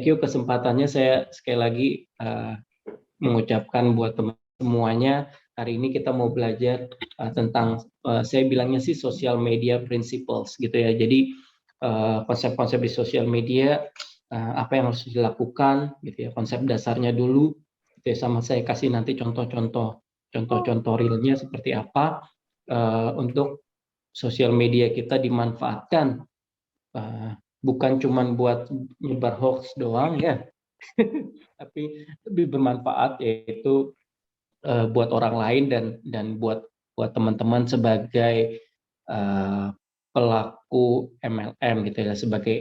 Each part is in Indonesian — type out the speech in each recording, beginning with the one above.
Thank you kesempatannya. Saya sekali lagi mengucapkan buat teman semuanya, hari ini kita mau belajar tentang saya bilangnya sih social media principles gitu ya. Jadi konsep-konsep di sosial media, apa yang harus dilakukan gitu ya, konsep dasarnya dulu gitu ya, sama saya kasih nanti contoh-contoh realnya seperti apa untuk sosial media kita dimanfaatkan, bukan cuman buat nyebar hoax doang ya, tapi lebih bermanfaat, yaitu buat orang lain dan buat teman-teman sebagai pelaku MLM gitu ya, sebagai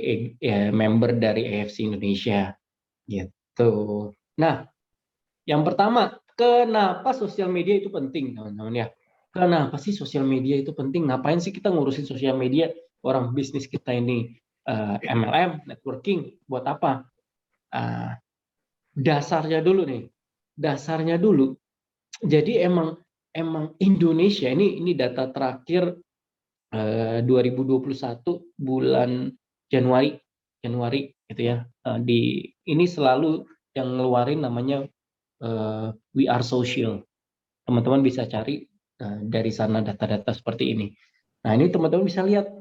member dari AFC Indonesia gitu. Nah, yang pertama, kenapa sosial media itu penting, teman-teman ya? Kenapa sih sosial media itu penting? Ngapain sih kita ngurusin sosial media? Orang bisnis kita ini MLM, networking, buat apa? Dasarnya dulu nih. Dasarnya dulu. Jadi emang Indonesia ini data terakhir 2021 bulan Januari gitu ya. Ini selalu yang ngeluarin namanya We Are Social. Teman-teman bisa cari dari sana data-data seperti ini. Nah, ini teman-teman bisa lihat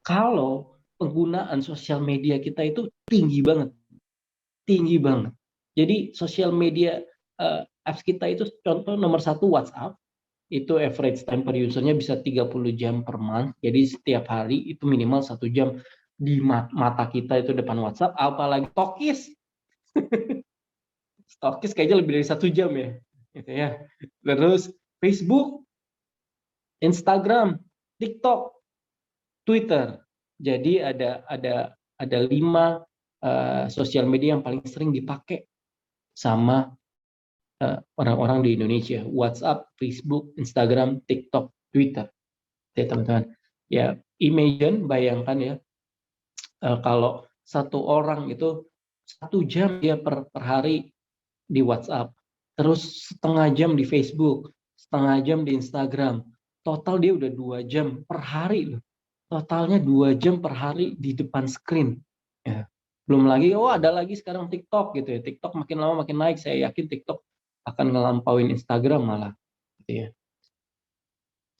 kalau penggunaan sosial media kita itu tinggi banget. Tinggi banget. Jadi sosial media apps kita itu contoh nomor satu WhatsApp, itu average time per usernya bisa 30 jam per month. Jadi setiap hari itu minimal 1 jam di mata kita itu depan WhatsApp, apalagi Stokis. Stokis kayaknya lebih dari 1 jam ya. Gitu ya. Terus Facebook, Instagram, TikTok, Twitter. Jadi ada 5 sosial media yang paling sering dipakai sama orang-orang di Indonesia. WhatsApp, Facebook, Instagram, TikTok, Twitter. Ya teman-teman. Ya, bayangkan ya, kalau satu orang itu 1 jam dia per hari di WhatsApp, terus setengah jam di Facebook, setengah jam di Instagram, total dia udah 2 jam per hari loh. Totalnya 2 jam per hari di depan screen. Ya. Belum lagi, ada lagi sekarang TikTok gitu ya. TikTok makin lama makin naik. Saya yakin TikTok akan ngelampauin Instagram malah. Gitu ya.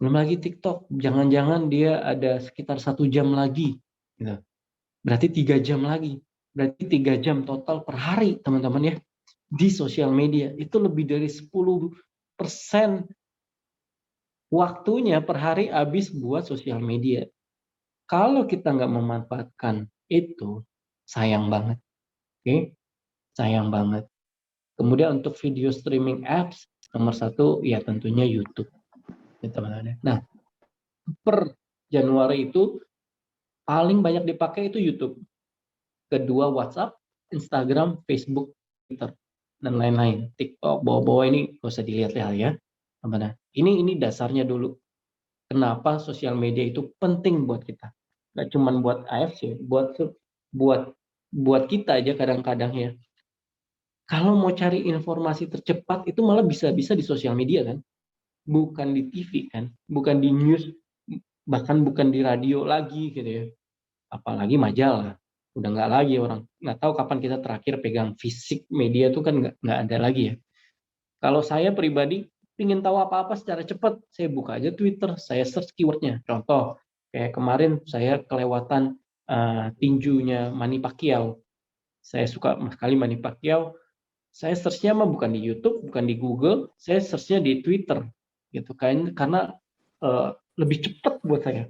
Belum lagi TikTok, jangan-jangan dia ada sekitar 1 jam lagi. Gitu. Berarti 3 jam lagi. Berarti 3 jam total per hari, teman-teman ya. Di sosial media. Itu lebih dari 10% waktunya per hari habis buat sosial media. Kalau kita nggak memanfaatkan itu, sayang banget. Oke? Sayang banget. Kemudian untuk video streaming apps, nomor satu ya tentunya YouTube. Ya, teman-teman. Nah, per Januari itu paling banyak dipakai itu YouTube. Kedua WhatsApp, Instagram, Facebook, Twitter, dan lain-lain. TikTok, bawa-bawa ini nggak usah dilihat-lihat ya. Teman-teman. Ini dasarnya dulu. Kenapa sosial media itu penting buat kita? Nggak cuma buat AFC, buat kita aja kadang-kadang ya. Kalau mau cari informasi tercepat itu malah bisa-bisa di sosial media kan, bukan di TV kan, bukan di news, bahkan bukan di radio lagi gitu ya. Apalagi majalah, udah nggak lagi, orang nggak tahu kapan kita terakhir pegang fisik media tuh kan nggak ada lagi ya. Kalau saya pribadi ingin tahu apa-apa secara cepat, saya buka aja Twitter, saya search keywordnya. Contoh, kayak kemarin saya kelewatan tinjunya Manny Pacquiao. Saya suka sekali Manny Pacquiao. Saya search-nya mah bukan di YouTube, bukan di Google, saya search-nya di Twitter, gitu kan? Karena lebih cepat buat saya.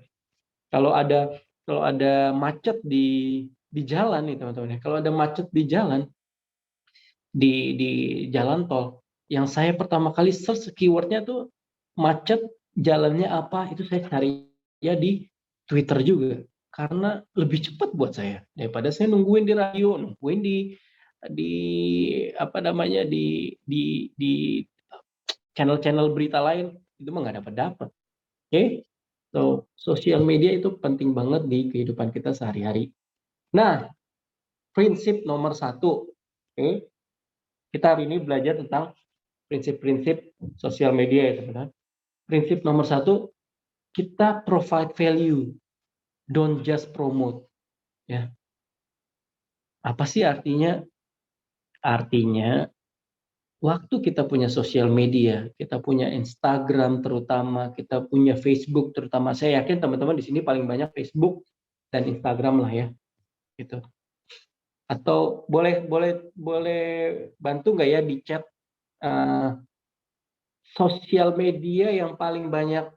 Kalau ada macet di jalan nih teman-teman ya, kalau ada macet di jalan di jalan tol, yang saya pertama kali search keywordnya tuh macet, jalannya apa, itu saya cari ya di Twitter juga, karena lebih cepat buat saya daripada saya nungguin di radio, nungguin di apa namanya di channel-channel berita lain, itu mah nggak dapat. Oke, so sosial media itu penting banget di kehidupan kita sehari-hari. Nah, prinsip nomor satu, oke, kita hari ini belajar tentang prinsip-prinsip sosial media ya teman-teman. Prinsip nomor satu, kita provide value, don't just promote. Ya, Apa sih artinya? Artinya waktu kita punya sosial media, kita punya Instagram terutama, kita punya Facebook terutama. Saya yakin teman-teman di sini paling banyak Facebook dan Instagram lah ya, gitu. Atau boleh boleh boleh bantu nggak ya di chat sosial media yang paling banyak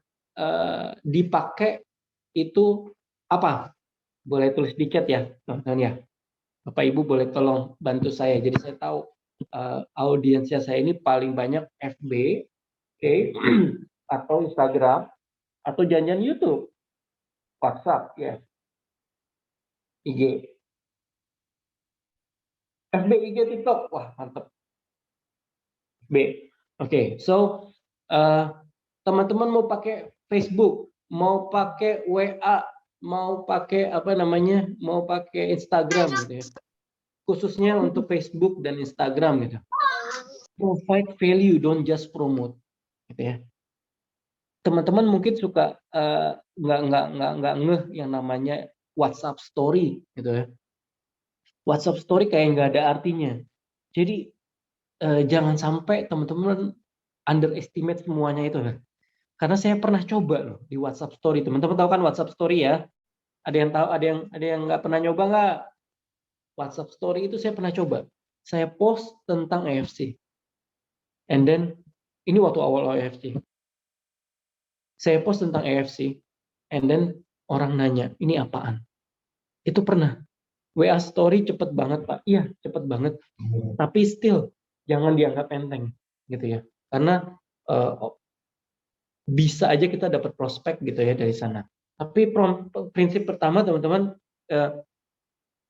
dipakai itu apa? Boleh tulis di chat ya, teman-teman ya. Bapak Ibu boleh tolong bantu saya. Jadi saya tahu audiensnya saya ini paling banyak FB, oke, atau Instagram, atau janjian YouTube, WhatsApp, ya, IG, FB, IG, TikTok, wah mantap. B, oke, so teman-teman mau pakai Facebook, mau pakai WA, mau pakai apa namanya, mau pakai Instagram gitu ya. Khususnya untuk Facebook dan Instagram gitu. Provide value, don't just promote, gitu ya. Teman-teman mungkin suka nggak ngeh yang namanya WhatsApp Story gitu ya. WhatsApp Story kayak nggak ada artinya. Jadi jangan sampai teman-teman underestimate semuanya itu kan. Karena saya pernah coba loh di WhatsApp Story. Teman-teman tahu kan WhatsApp Story ya? Ada yang tahu? Ada yang nggak pernah nyoba nggak? WhatsApp Story itu saya pernah coba. Saya post tentang AFC. And then ini waktu awal AFC. Saya post tentang AFC. And then orang nanya, ini apaan? Itu pernah. WA Story cepet banget Pak. Iya, cepet banget. Tapi still jangan dianggap enteng gitu ya. Karena bisa aja kita dapat prospek gitu ya dari sana. Tapi prinsip pertama teman-teman,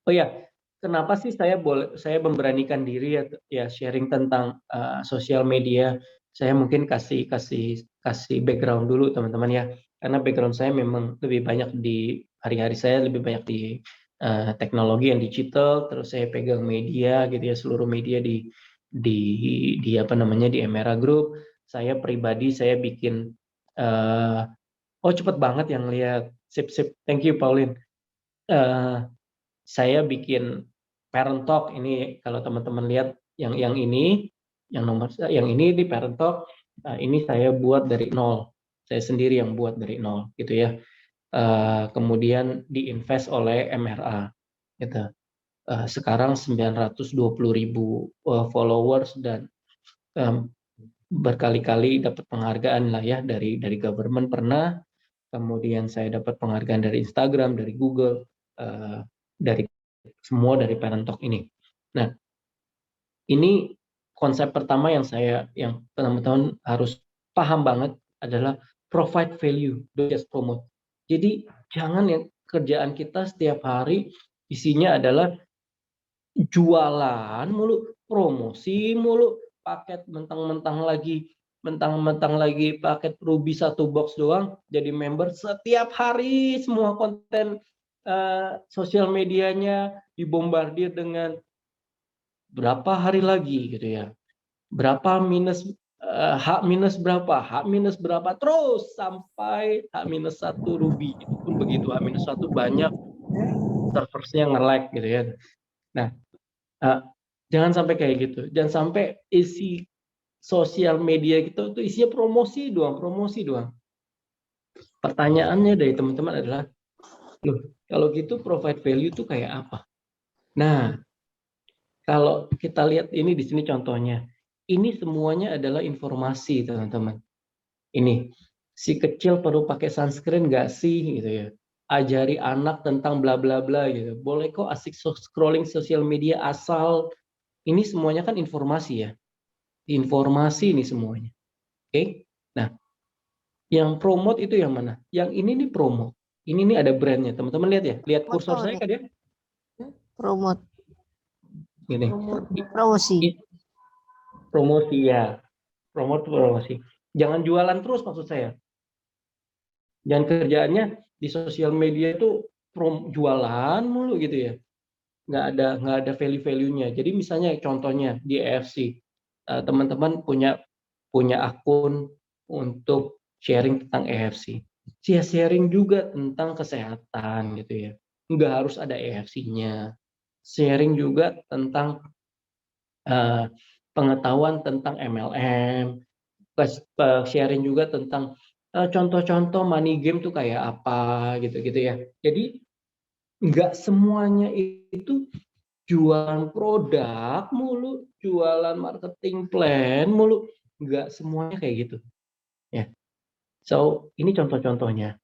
oh ya, kenapa sih saya memberanikan diri ya sharing tentang sosial media. Saya mungkin kasih background dulu teman-teman ya. Karena background saya memang lebih banyak di hari-hari saya lebih banyak di teknologi yang digital, terus saya pegang media gitu ya, seluruh media di apa namanya di Emera Group. Saya pribadi saya bikin oh cepet banget yang lihat, sip sip, thank you Pauline. Saya bikin Parent Talk ini, kalau teman-teman lihat yang ini, yang ini di Parent Talk, ini saya buat dari nol, saya sendiri yang buat dari nol gitu ya. Kemudian diinvest oleh MRA gitu. Sekarang 920.000 followers dan berkali-kali dapat penghargaan lah ya dari government pernah. Kemudian saya dapat penghargaan dari Instagram, dari Google, dari semua dari Parent Talk ini. Nah, ini konsep pertama yang teman-teman harus paham banget adalah provide value, don't just promote. Jadi jangan yang kerjaan kita setiap hari isinya adalah jualan mulu, promosi mulu, paket mentang-mentang lagi paket Ruby 1 box doang jadi member. Setiap hari semua konten sosial medianya dibombardir dengan berapa hari lagi gitu ya, berapa minus H minus berapa, H minus berapa, terus sampai H minus 1 Ruby. Itu pun begitu, H minus 1 banyak serversnya nge-lag gitu ya. Nah, jangan sampai kayak gitu. Jangan sampai isi sosial media gitu tuh isinya promosi doang, promosi doang. Pertanyaannya dari teman-teman adalah, loh, kalau gitu provide value tuh kayak apa? Nah, kalau kita lihat ini di sini contohnya, ini semuanya adalah informasi, teman-teman. Ini, si kecil perlu pakai sunscreen nggak sih, gitu ya. Ajari anak tentang bla bla bla gitu. Boleh kok asik scrolling sosial media asal. Ini semuanya kan informasi ya. Informasi ini semuanya. Oke? Nah, yang promote itu yang mana? Yang ini nih promote. Ini nih ada brandnya. Teman-teman lihat ya. Lihat kursor saya kan ya? Promote. Gini. Promosi. Promosi ya. Promosi. Jangan jualan terus maksud saya. Jangan kerjaannya di sosial media itu jualan mulu gitu ya. Nggak ada value-value-nya. Jadi misalnya contohnya di AFC, teman-teman punya akun untuk sharing tentang AFC. Sharing juga tentang kesehatan gitu ya. Nggak harus ada AFC-nya. sharing juga tentang pengetahuan tentang MLM, sharing juga tentang contoh-contoh money game tuh kayak apa gitu-gitu ya. Jadi nggak semuanya itu jualan produk mulu, jualan marketing plan mulu, nggak semuanya kayak gitu ya. So ini contoh-contohnya.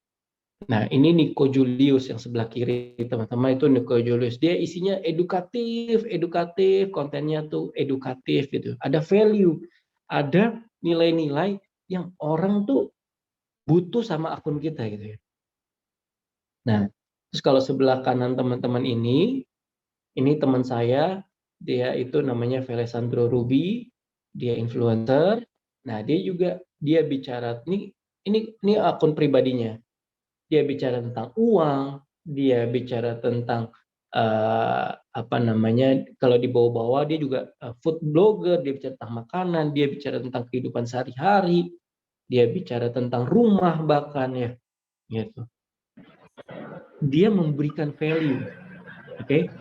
Nah, ini Nico Julius yang sebelah kiri, teman-teman, itu Nico Julius. Dia isinya edukatif, kontennya tuh edukatif gitu. Ada value, ada nilai-nilai yang orang tuh butuh sama akun kita gitu ya. Nah, terus kalau sebelah kanan teman-teman ini teman saya, dia itu namanya Velesandro Ruby, dia influencer. Nah, dia bicara ini akun pribadinya. Dia bicara tentang uang, dia bicara tentang kalau di bawah-bawah dia juga food blogger, dia bicara tentang makanan, dia bicara tentang kehidupan sehari-hari, dia bicara tentang rumah bahkan ya, gitu. Dia memberikan value, oke?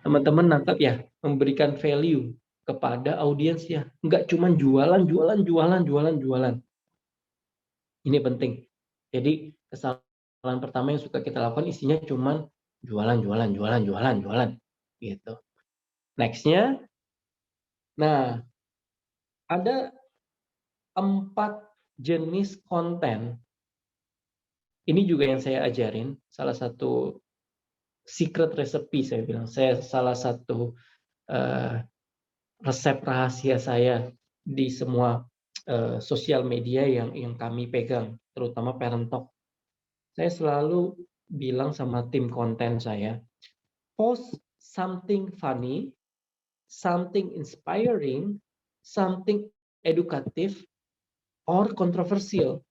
Teman-teman nangkap ya, memberikan value kepada audiensnya, nggak cuma jualan. Ini penting. Jadi kesalahan pertama yang suka kita lakukan isinya cuma jualan gitu. Nextnya, nah ada 4 jenis konten. Ini juga yang saya ajarin, salah satu secret recipe saya bilang. Salah satu resep rahasia saya di semua sosial media yang kami pegang, terutama Parent Talk. Saya selalu bilang sama tim konten saya, post something funny, something inspiring, something educative, or controversial,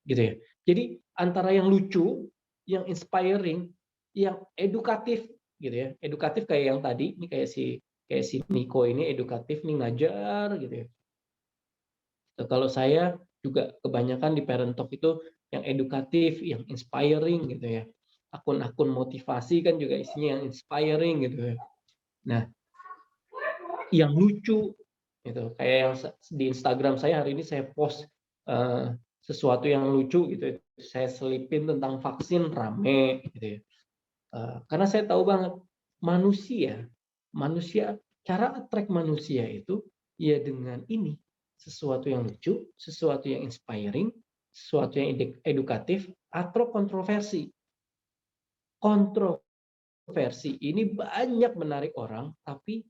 gitu ya. Jadi antara yang lucu, yang inspiring, yang edukatif, gitu ya. Edukatif kayak yang tadi, ini kayak si Nico ini edukatif nih, ngajar gitu ya. Kalau saya juga kebanyakan di Parent Talk itu yang edukatif, yang inspiring gitu ya. Akun-akun motivasi kan juga isinya yang inspiring gitu ya. Nah, yang lucu gitu, kayak yang di Instagram saya hari ini saya post sesuatu yang lucu gitu, saya selipin tentang vaksin rame gitu ya. Karena saya tahu banget manusia cara attract manusia itu ya dengan ini, sesuatu yang lucu, sesuatu yang inspiring, sesuatu yang edukatif, atau kontroversi. Kontroversi ini banyak menarik orang, tapi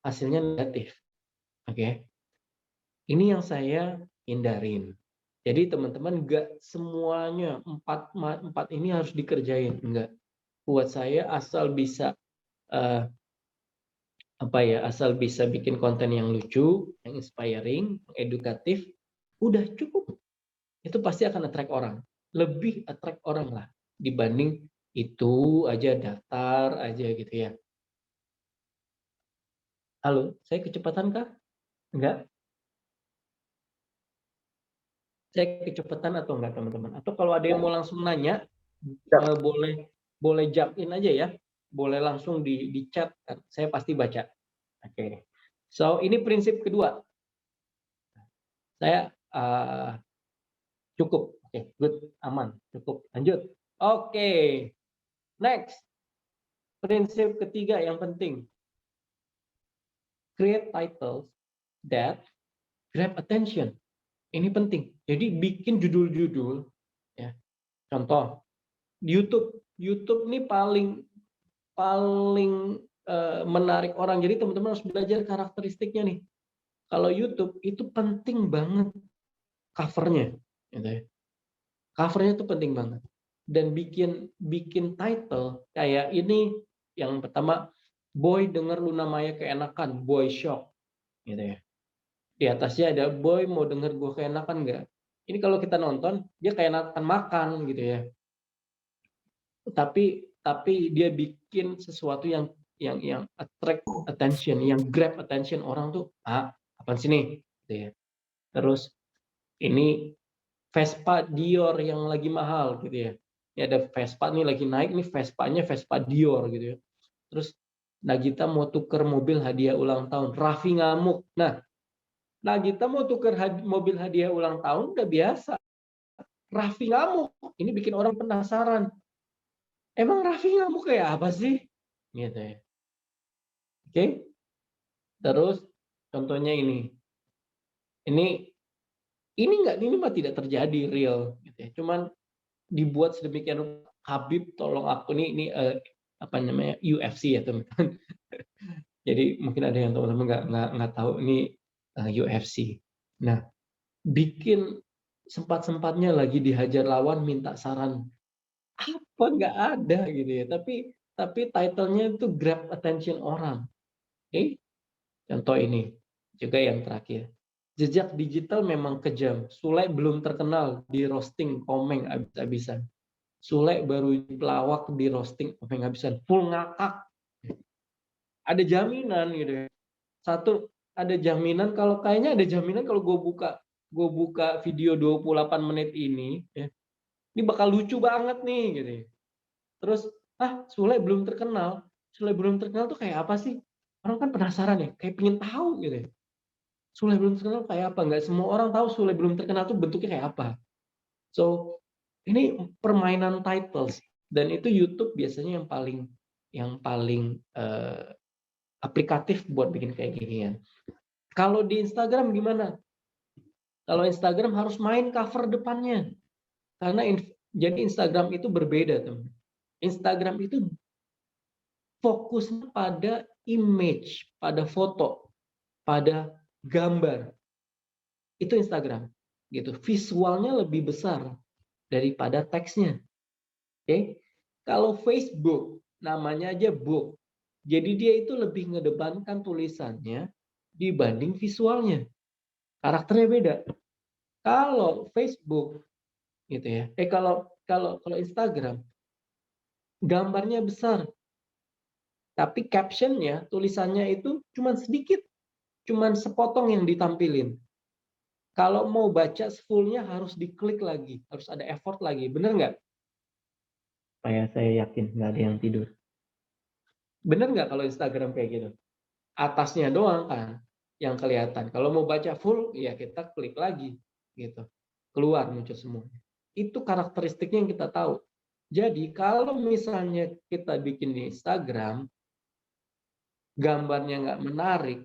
hasilnya negatif. Oke. Ini yang saya hindarin. Jadi teman-teman nggak semuanya empat ini harus dikerjain, enggak. Buat saya asal bisa asal bisa bikin konten yang lucu, yang inspiring, edukatif, udah cukup. Itu pasti akan attract orang. Lebih attract orang lah dibanding itu aja datar aja gitu ya. Halo, saya kecepatan kah? Enggak? Saya kecepatan atau enggak teman-teman? Atau kalau ada yang mau langsung nanya, boleh jump in aja ya. Boleh langsung di chat, saya pasti baca. Oke. So, ini prinsip kedua. Saya cukup. Oke, good, aman, cukup. Lanjut. Oke. Next. Prinsip ketiga yang penting. Create titles that grab attention. Ini penting. Jadi bikin judul-judul ya. Contoh, YouTube ini paling menarik orang. Jadi teman-teman harus belajar karakteristiknya nih. Kalau YouTube itu penting banget covernya, gitu ya. Covernya itu penting banget. Dan bikin title kayak ini, yang pertama, boy denger Luna Maya keenakan, boy shock, gitu ya. Di atasnya ada boy mau denger gue keenakan nggak? Ini kalau kita nonton dia keenakan makan gitu ya. Tapi dia bikin sesuatu yang attract attention, yang grab attention orang tuh, apaan sih nih? Gitu ya. Terus ini Vespa Dior yang lagi mahal gitu ya. Ini ada Vespa nih lagi naik nih, Vespa-nya Vespa Dior gitu ya. Terus Nagita mau tuker mobil hadiah ulang tahun, Raffi ngamuk. Nah, Nagita mau tuker mobil hadiah ulang tahun udah biasa. Raffi ngamuk, ini bikin orang penasaran. Emang Raffi ngamuk kayak apa sih? Gitu ya. Oke. Terus contohnya ini. Ini mah tidak terjadi real gitu ya. Cuman dibuat sedemikian rupa. Habib tolong aku ini apa namanya UFC ya teman-teman. Jadi mungkin ada yang teman-teman nggak tahu ini UFC. Nah, bikin sempat-sempatnya lagi dihajar lawan minta saran apa nggak ada gitu ya. Tapi title-nya itu grab attention orang. Oke, contoh ini juga yang terakhir. Jejak digital memang kejam. Sule belum terkenal di roasting komeng abis-abisan. Sule baru pelawak di roasting komeng abisan. Full ngakak. Ada jaminan gitu ya. Satu, ada jaminan kalau kayaknya ada jaminan kalau gue buka video 28 menit ini ya, ini bakal lucu banget nih gitu ya. Terus Sule belum terkenal. Sule belum terkenal tuh kayak apa sih? Orang kan penasaran ya, kayak pengen tahu gitu ya. Sule belum terkenal kayak apa? Nggak semua orang tahu Sule belum terkenal tuh bentuknya kayak apa. So, ini permainan titles dan itu YouTube biasanya yang paling aplikatif buat bikin kayak ginian. Kalau di Instagram gimana? Kalau Instagram harus main cover depannya. Karena jadi Instagram itu berbeda, teman. Instagram itu fokusnya pada image, pada foto, pada gambar. Itu Instagram. Gitu. Visualnya lebih besar daripada teksnya. Oke. Kalau Facebook namanya aja book. Jadi dia itu lebih ngedepankan tulisannya dibanding visualnya. Karakternya beda. Kalau Facebook gitu ya. Kalau Instagram gambarnya besar, tapi captionnya tulisannya itu cuman sedikit, cuman sepotong yang ditampilin. Kalau mau baca fullnya harus diklik lagi, harus ada effort lagi, bener nggak? Saya yakin nggak ada yang tidur. Bener nggak kalau Instagram kayak gitu? Atasnya doang kan yang kelihatan. Kalau mau baca full, ya kita klik lagi, gitu. Keluar muncul semua. Itu karakteristiknya yang kita tahu. Jadi kalau misalnya kita bikin di Instagram, gambarnya nggak menarik,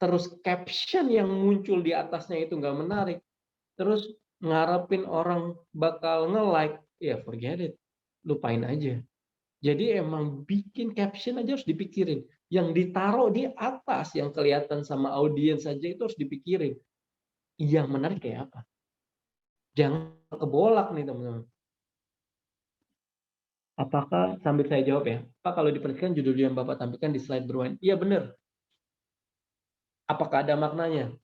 terus caption yang muncul di atasnya itu nggak menarik, terus ngarepin orang bakal nge-like, ya forget it, lupain aja. Jadi emang bikin caption aja harus dipikirin. Yang ditaruh di atas, yang kelihatan sama audiens saja itu harus dipikirin. Yang menarik kayak apa? Jangan kebolak nih teman-teman. Apakah, sambil saya jawab ya, Pak kalau diperhatikan judul yang Bapak tampilkan di slide berwarna, iya benar. Apakah ada maknanya?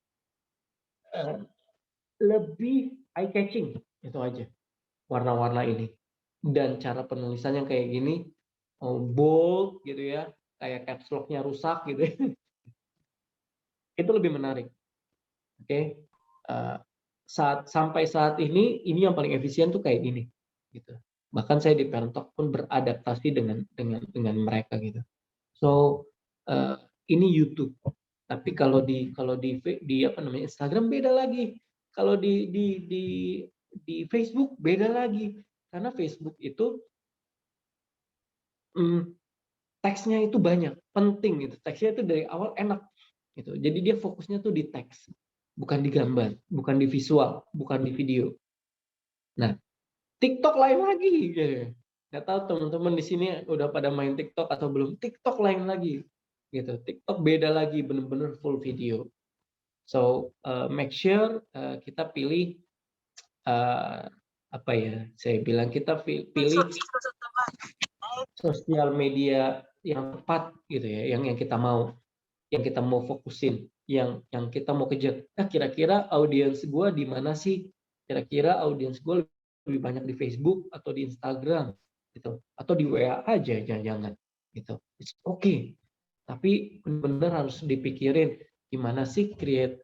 Lebih eye catching, itu aja. Warna-warna ini. Dan cara penulisannya kayak gini, bold gitu ya, kayak caps lock-nya rusak gitu ya. Itu lebih menarik. Oke. Sampai saat ini yang paling efisien tuh kayak gini gitu. Bahkan saya di Perentok pun beradaptasi dengan mereka gitu. So ini YouTube. Tapi kalau di apa namanya Instagram beda lagi. Kalau di Facebook beda lagi. Karena Facebook itu teksnya itu banyak, penting gitu. Teksnya itu dari awal enak gitu. Jadi dia fokusnya tuh di teks, bukan di gambar, bukan di visual, bukan di video. Nah, TikTok lain lagi gitu. Nggak tahu teman-teman di sini udah pada main TikTok atau belum. TikTok lain lagi gitu. TikTok beda lagi, bener-bener full video. So make sure kita pilih apa ya? Saya bilang kita pilih sosial media yang tepat gitu ya, yang kita mau fokusin, yang kita mau kejar. Kira-kira audiens gue di mana sih? Kira-kira audiens gue lebih banyak di Facebook atau di Instagram gitu, atau di WA aja jangan-jangan gitu. It's okay. Tapi benar-benar harus dipikirin gimana sih create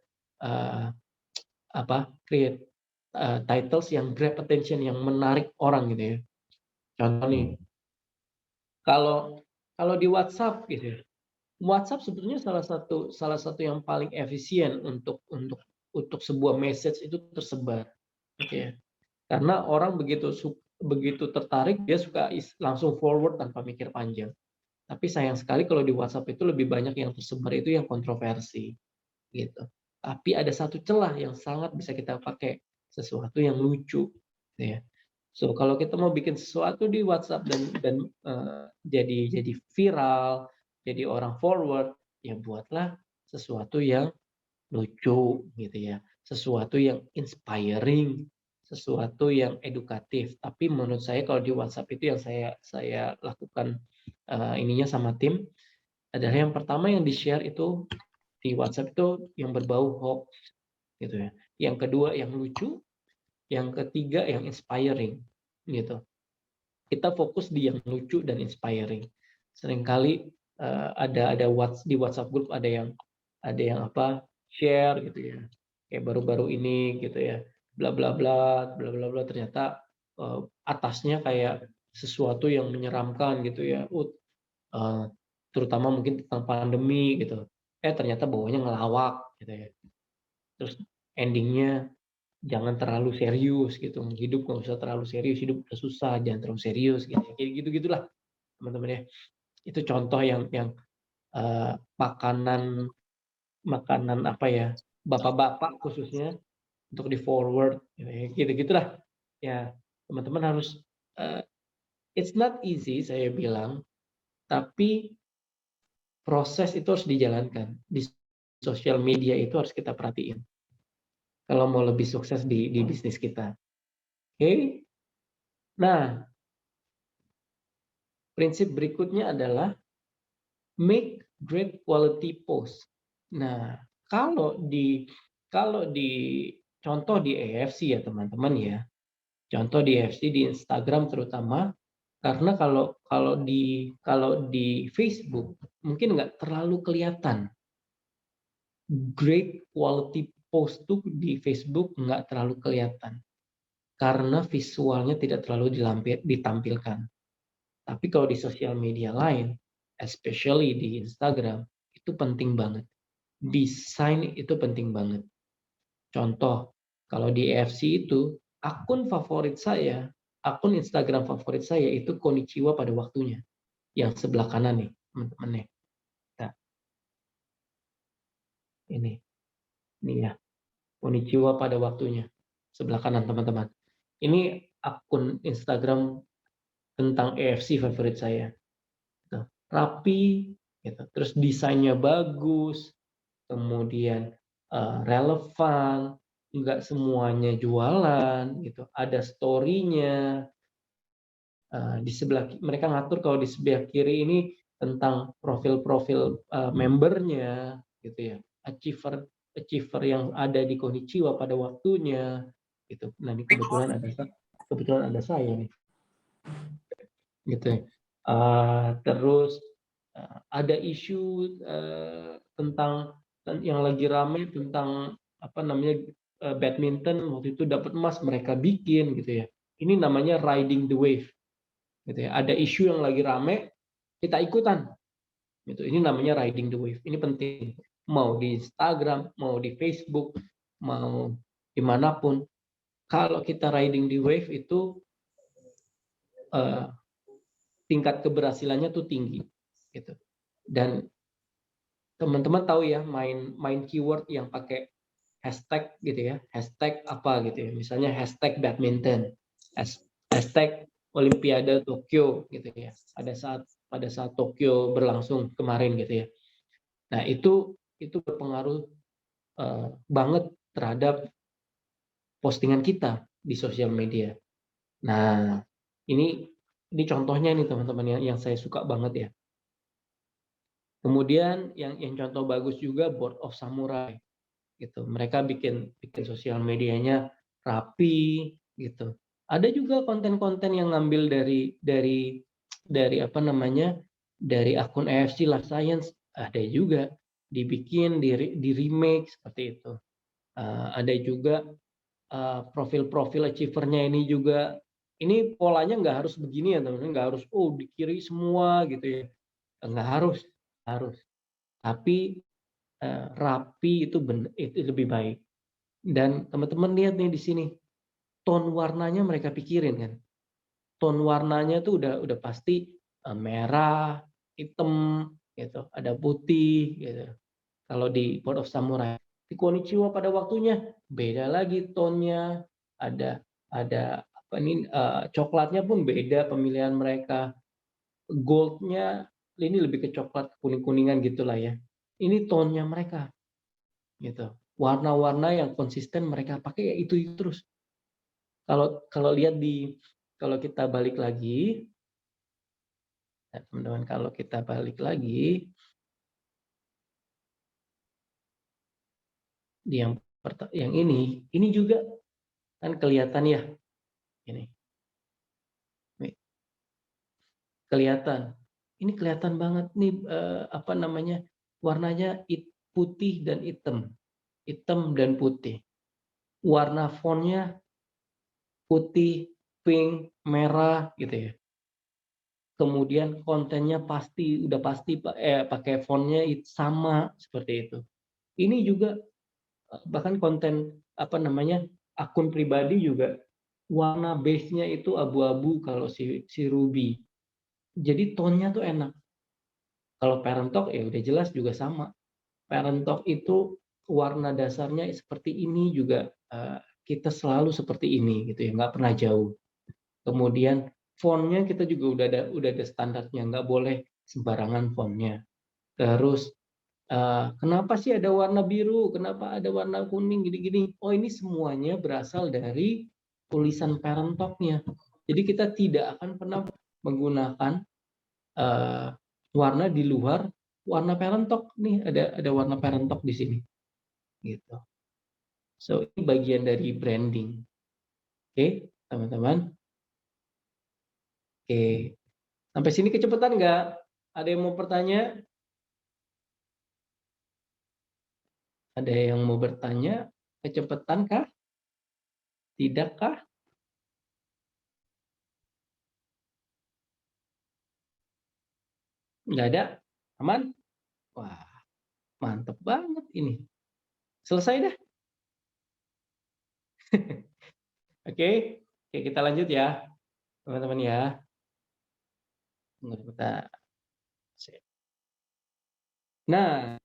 titles yang grab attention, yang menarik orang gitu ya. Contoh nih, kalau Kalau di WhatsApp gitu ya, WhatsApp sebetulnya salah satu yang paling efisien untuk sebuah message itu tersebar, gitu ya. Karena orang begitu tertarik dia suka langsung forward tanpa mikir panjang. Tapi sayang sekali kalau di WhatsApp itu lebih banyak yang tersebar itu yang kontroversi, gitu. Tapi ada satu celah yang sangat bisa kita pakai, sesuatu yang lucu, gitu ya. So, kalau kita mau bikin sesuatu di WhatsApp dan jadi viral, jadi orang forward, ya buatlah sesuatu yang lucu gitu ya, sesuatu yang inspiring, sesuatu yang edukatif. Tapi menurut saya kalau di WhatsApp itu yang saya lakukan ininya sama tim adalah yang pertama yang di-share itu di WhatsApp itu yang berbau hoax gitu ya. Yang kedua yang lucu, yang ketiga yang inspiring gitu. Kita fokus di yang lucu dan inspiring. Seringkali ada di WhatsApp group ada yang apa share gitu ya. Kayak baru-baru ini gitu ya. Bla bla bla bla bla bla ternyata atasnya kayak sesuatu yang menyeramkan gitu ya. Uh, Terutama mungkin tentang pandemi gitu. Ternyata bawahnya ngelawak gitu ya. Terus endingnya jangan terlalu serius gitu, hidup nggak usah terlalu serius, hidup udah susah, jangan terlalu serius gitu, kayak gitu gitulah teman-teman ya. Itu contoh yang makanan makanan apa ya, bapak-bapak khususnya untuk di forward gitu gitulah ya. Teman-teman harus it's not easy saya bilang, tapi proses itu harus dijalankan di sosial media, itu harus kita perhatiin kalau mau lebih sukses di bisnis kita. Oke. Nah, prinsip berikutnya adalah make great quality post. Nah, kalau di contoh di EFC ya teman-teman ya, contoh di EFC di Instagram terutama, karena kalau di Facebook mungkin nggak terlalu kelihatan. Great quality post tuh di Facebook nggak terlalu kelihatan karena visualnya tidak terlalu ditampilkan. Tapi kalau di sosial media lain, especially di Instagram, itu penting banget. Desain itu penting banget. Contoh, kalau di EFC itu, akun Instagram favorit saya itu Konnichiwa pada waktunya. Yang sebelah kanan nih, teman-teman nih. Nah, ini ya, Konnichiwa pada waktunya. Sebelah kanan, teman-teman. Ini akun Instagram tentang EFC favorit saya. Rapi, gitu. Terus desainnya bagus, kemudian relevan, nggak semuanya jualan, gitu. Ada story-nya. Di sebelah mereka ngatur kalau di sebelah kiri ini tentang profil-profil membernya, gitu ya. Achiever achiever yang ada di Konnichiwa pada waktunya, gitu. Nah, ini kebetulan ada saya nih, gitu ya. Terus ada isu tentang yang lagi rame tentang apa namanya badminton waktu itu dapat emas mereka bikin gitu ya. Ini namanya riding the wave, gitu ya. Ada isu yang lagi rame kita ikutan, gitu. Ini namanya riding the wave. Ini penting. Mau di Instagram, mau di Facebook, mau dimanapun, kalau kita riding the wave itu tingkat keberhasilannya tuh tinggi, gitu. Dan teman-teman tahu ya main keyword yang pakai hashtag gitu ya, hashtag apa gitu ya, misalnya hashtag badminton, hashtag Olimpiade Tokyo gitu ya, pada saat Tokyo berlangsung kemarin gitu ya. Nah itu berpengaruh banget terhadap postingan kita di sosial media. Nah ini contohnya nih teman-teman yang saya suka banget ya. Kemudian yang contoh bagus juga Board of Samurai gitu. Mereka bikin sosial medianya rapi gitu. Ada juga konten-konten yang ngambil dari apa namanya? Dari akun AFC Life Science, ada juga dibikin di remake seperti itu. Ada juga profil-profil achiever-nya ini juga, ini polanya nggak harus begini ya teman-teman, nggak harus di kiri semua gitu ya. Enggak harus, harus. Tapi, rapi itu lebih baik. Dan teman-teman lihat nih di sini, tone warnanya mereka pikirin kan. Tone warnanya tuh udah pasti, merah, hitam, gitu, ada putih, gitu. Kalau di Board of Samurai. Di Konichiwa pada waktunya beda lagi tone-nya, ada apa nih, coklatnya pun beda pemilihan mereka, gold-nya ini lebih ke coklat kuning-kuningan gitulah ya. Ini tone-nya mereka, gitu. Warna-warna yang konsisten mereka pakai ya itu terus. Kalau kalau lihat kalau kita balik lagi, ya teman-teman, kalau kita balik lagi di yang ini juga kan kelihatan ya, ini. Nih, kelihatan. Ini kelihatan banget nih, apa namanya, warnanya putih dan hitam dan putih. Warna font-nya putih, pink, merah gitu ya. Kemudian kontennya udah pasti pakai font-nya sama seperti itu. Ini juga bahkan konten apa namanya, akun pribadi juga warna base-nya itu abu-abu kalau si Ruby. Jadi tone-nya tuh enak. Kalau Parent Talk ya udah jelas juga sama. Parent Talk itu warna dasarnya seperti ini juga, kita selalu seperti ini gitu ya, nggak pernah jauh. Kemudian font-nya kita juga udah ada standarnya, nggak boleh sembarangan font-nya. Terus, kenapa sih ada warna biru, kenapa ada warna kuning, gini-gini. Oh, ini semuanya berasal dari tulisan Parent Talk-nya. Jadi kita tidak akan pernah menggunakan warna di luar warna Parent Talk nih, ada warna Parent Talk di sini, gitu. So, ini bagian dari branding. Oke, teman-teman? Oke. Sampai sini kecepatan nggak? Ada yang mau bertanya? Ada yang mau bertanya? Kecepatan kah? Tidak kah? Nggak ada? Aman? Wah, mantep banget ini. Selesai dah. Oke, oke kita lanjut ya, teman-teman ya. Tunggu sebentar. Nah,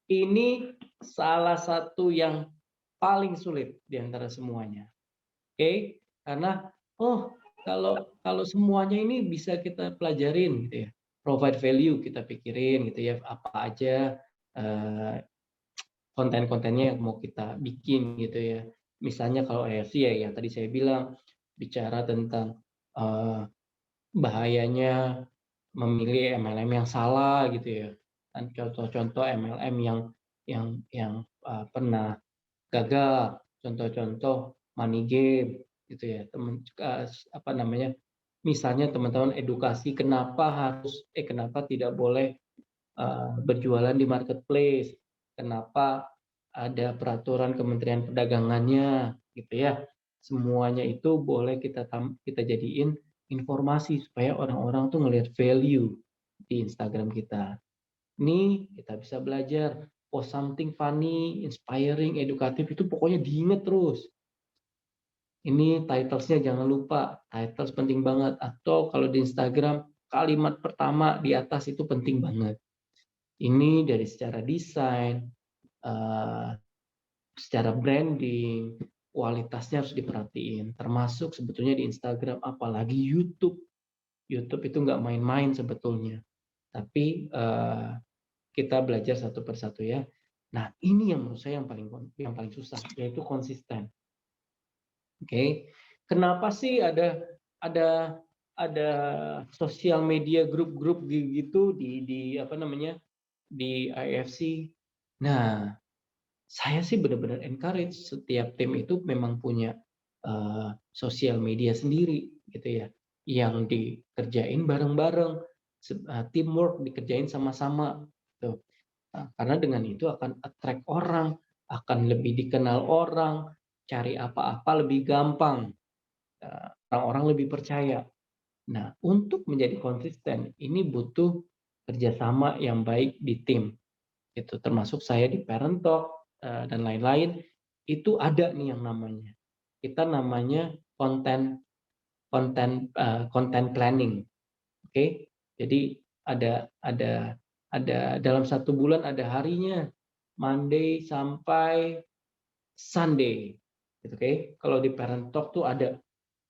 ini salah satu yang paling sulit di antara semuanya. Oke, karena kalau kalau semuanya ini bisa kita pelajarin gitu ya. Provide value kita pikirin gitu ya, apa aja konten-kontennya yang mau kita bikin gitu ya. Misalnya kalau AFC ya yang tadi saya bilang bicara tentang bahayanya memilih MLM yang salah gitu ya. Dan contoh-contoh MLM yang pernah gagal, contoh-contoh money game gitu ya. Apa namanya? Misalnya teman-teman edukasi kenapa tidak boleh berjualan di marketplace, kenapa ada peraturan Kementerian Perdagangannya gitu ya. Semuanya itu boleh kita jadiin informasi supaya orang-orang tuh ngelihat value di Instagram kita. Ini kita bisa belajar post something funny, inspiring, edukatif itu pokoknya diinget terus. Ini titles-nya jangan lupa, titles penting banget. Atau kalau di Instagram, kalimat pertama di atas itu penting banget. Ini dari secara desain, secara branding, kualitasnya harus diperhatiin. Termasuk sebetulnya di Instagram, apalagi YouTube. YouTube itu nggak main-main sebetulnya. Tapi kita belajar satu persatu ya. Nah, ini yang menurut saya yang paling susah, yaitu konsisten. Oke, kenapa sih ada ada sosial media grup-grup gitu di apa namanya di IFC? Nah, saya sih benar-benar encourage setiap tim itu memang punya sosial media sendiri gitu ya, yang dikerjain bareng-bareng, teamwork dikerjain sama-sama. Tuh. Karena dengan itu akan attract orang, akan lebih dikenal orang, cari apa-apa lebih gampang, orang-orang lebih percaya. Nah, untuk menjadi konsisten ini butuh kerjasama yang baik di tim. Itu termasuk saya di Parent Talk dan lain-lain. Itu ada nih yang namanya. Kita namanya konten konten planning. Oke. Jadi ada dalam satu bulan ada harinya Monday sampai Sunday. Gitu, oke. Kalau di Parent Talk tuh ada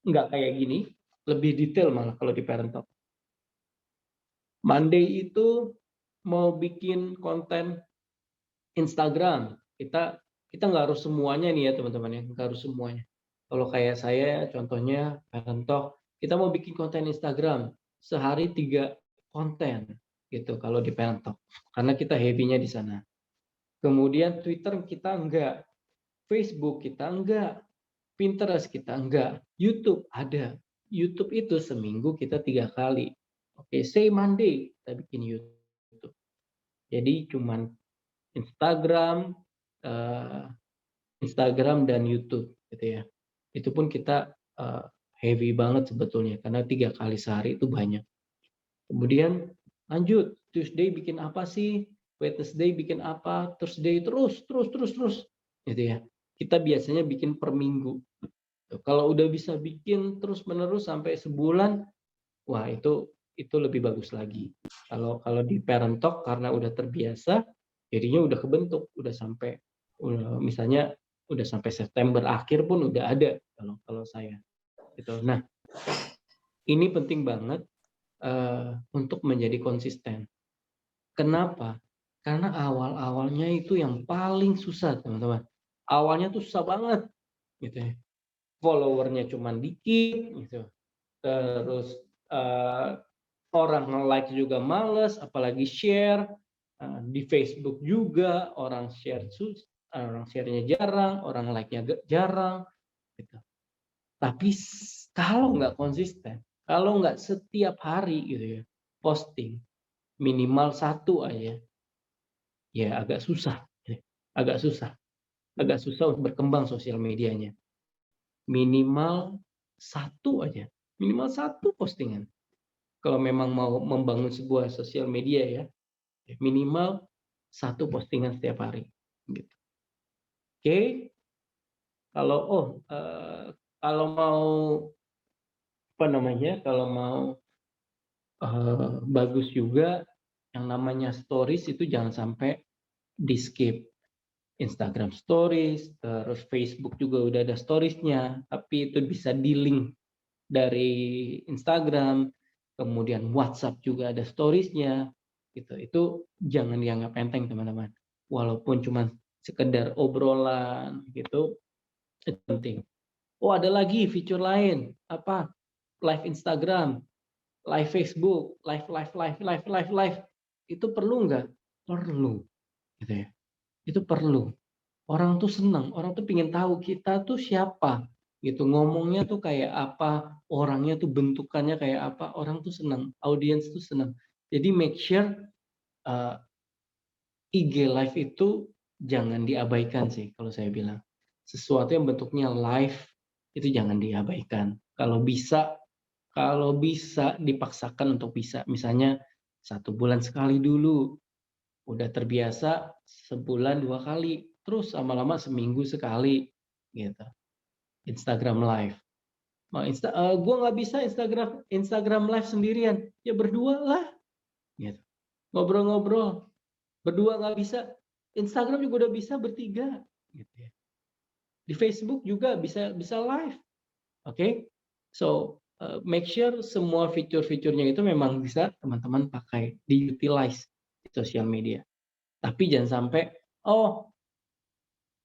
nggak kayak gini, lebih detail malah kalau di Parent Talk. Monday itu mau bikin konten Instagram, kita nggak harus semuanya nih ya teman-teman ya, nggak harus semuanya. Kalau kayak saya contohnya Parent Talk, kita mau bikin konten Instagram, sehari 3 konten gitu kalau di Parent Talk, karena kita heavy-nya di sana. Kemudian Twitter kita enggak, Facebook kita enggak, Pinterest kita enggak, YouTube ada. YouTube itu seminggu kita 3 kali. Oke, say Monday kita bikin YouTube. Jadi cuman Instagram, eee, Instagram dan YouTube gitu ya. Itu pun kita, heavy banget sebetulnya karena 3 kali sehari itu banyak. Kemudian lanjut, Tuesday bikin apa sih, Wednesday bikin apa, Thursday terus, gitu ya. Kita biasanya bikin per minggu. Kalau udah bisa bikin terus-menerus sampai sebulan, wah itu lebih bagus lagi. Kalau kalau di Parent Talk karena udah terbiasa, jadinya udah kebentuk, udah sampai, misalnya udah sampai September akhir pun udah ada kalau kalau saya, gitu. Nah, ini penting banget, untuk menjadi konsisten. Kenapa? Karena awal-awalnya itu yang paling susah, teman-teman. Awalnya tuh susah banget, gitu ya. Follower-nya cuman dikit, gitu. Terus, orang nge-like juga males, apalagi share, di Facebook juga orang share-nya jarang, orang like-nya jarang, gitu. Tapi kalau nggak konsisten, kalau nggak setiap hari gitu ya, posting, minimal satu aja, ya agak susah, ya, agak susah agak susah untuk berkembang sosial medianya. Minimal satu aja, minimal satu postingan. Kalau memang mau membangun sebuah sosial media ya, minimal satu postingan setiap hari, gitu. Oke, kalau kalau mau apa namanya, kalau mau bagus juga yang namanya stories itu jangan sampai di-skip. Instagram Stories, terus Facebook juga udah ada stories-nya, tapi itu bisa di-link dari Instagram, kemudian WhatsApp juga ada stories-nya, gitu. Itu jangan dianggap enteng teman-teman. Walaupun cuma sekedar obrolan gitu, itu penting. Oh ada lagi fitur lain, apa? Live Instagram, live Facebook, live. Itu perlu nggak? Perlu, gitu ya. Itu perlu. Orang tuh senang, orang tuh pengen tahu kita tuh siapa, gitu. Ngomongnya tuh kayak apa, orangnya tuh bentukannya kayak apa, orang tuh senang, audiens tuh senang. Jadi make sure, eee, IG live itu jangan diabaikan sih kalau saya bilang. Sesuatu yang bentuknya live itu jangan diabaikan. Kalau bisa dipaksakan untuk bisa. Misalnya 1 bulan sekali dulu, udah terbiasa sebulan 2 kali, terus lama-lama seminggu sekali, gitu. Instagram live. Gua nggak bisa Instagram Instagram live sendirian, ya berdua lah, gitu. Ngobrol-ngobrol, berdua nggak bisa, Instagram juga udah bisa bertiga, gitu ya. Di Facebook juga bisa bisa live, oke? So, make sure semua fitur-fiturnya itu memang bisa teman-teman pakai, di-utilize di sosial media. Tapi jangan sampai, oh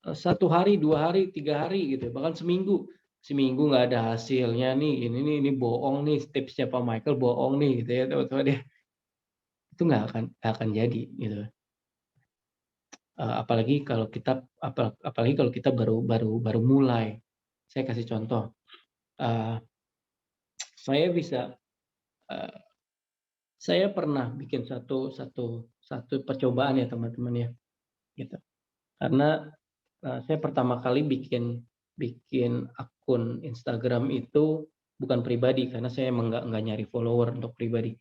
1 hari, 2 hari, 3 hari gitu, bahkan seminggu. Seminggu nggak ada hasilnya nih, ini bohong nih, tipsnya Pak Michael bohong nih gitu ya, teman-teman ya. Itu nggak akan jadi gitu. Apalagi kalau kita baru baru baru mulai. Saya kasih contoh, eee, saya bisa, eee, saya pernah bikin satu percobaan ya teman-teman ya, gitu. Karena, saya pertama kali bikin bikin akun Instagram itu bukan pribadi karena saya emang nggak nyari follower untuk pribadi.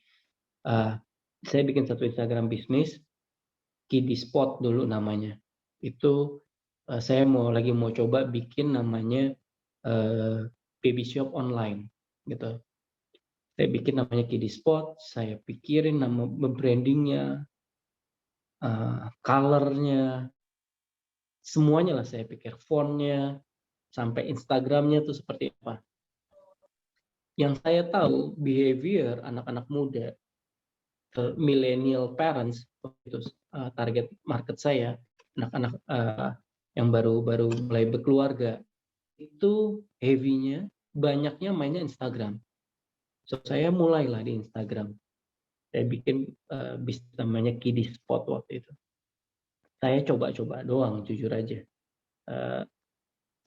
Saya bikin satu Instagram bisnis, Kiddie Spot dulu namanya. Itu saya mau coba bikin namanya baby shop online gitu. Saya bikin namanya Kiddie Spot, saya pikirin nama brandingnya, colornya, semuanya lah saya pikir, fontnya, sampai Instagramnya tuh seperti apa. Yang saya tahu behavior anak-anak muda, millennial parents itu target market saya, anak-anak yang baru mulai berkeluarga, itu heavy-nya banyaknya mainnya Instagram. So saya mulailah di Instagram. Saya bikin bisnis namanya Kiddie Spot waktu itu. Saya coba-coba doang, jujur aja.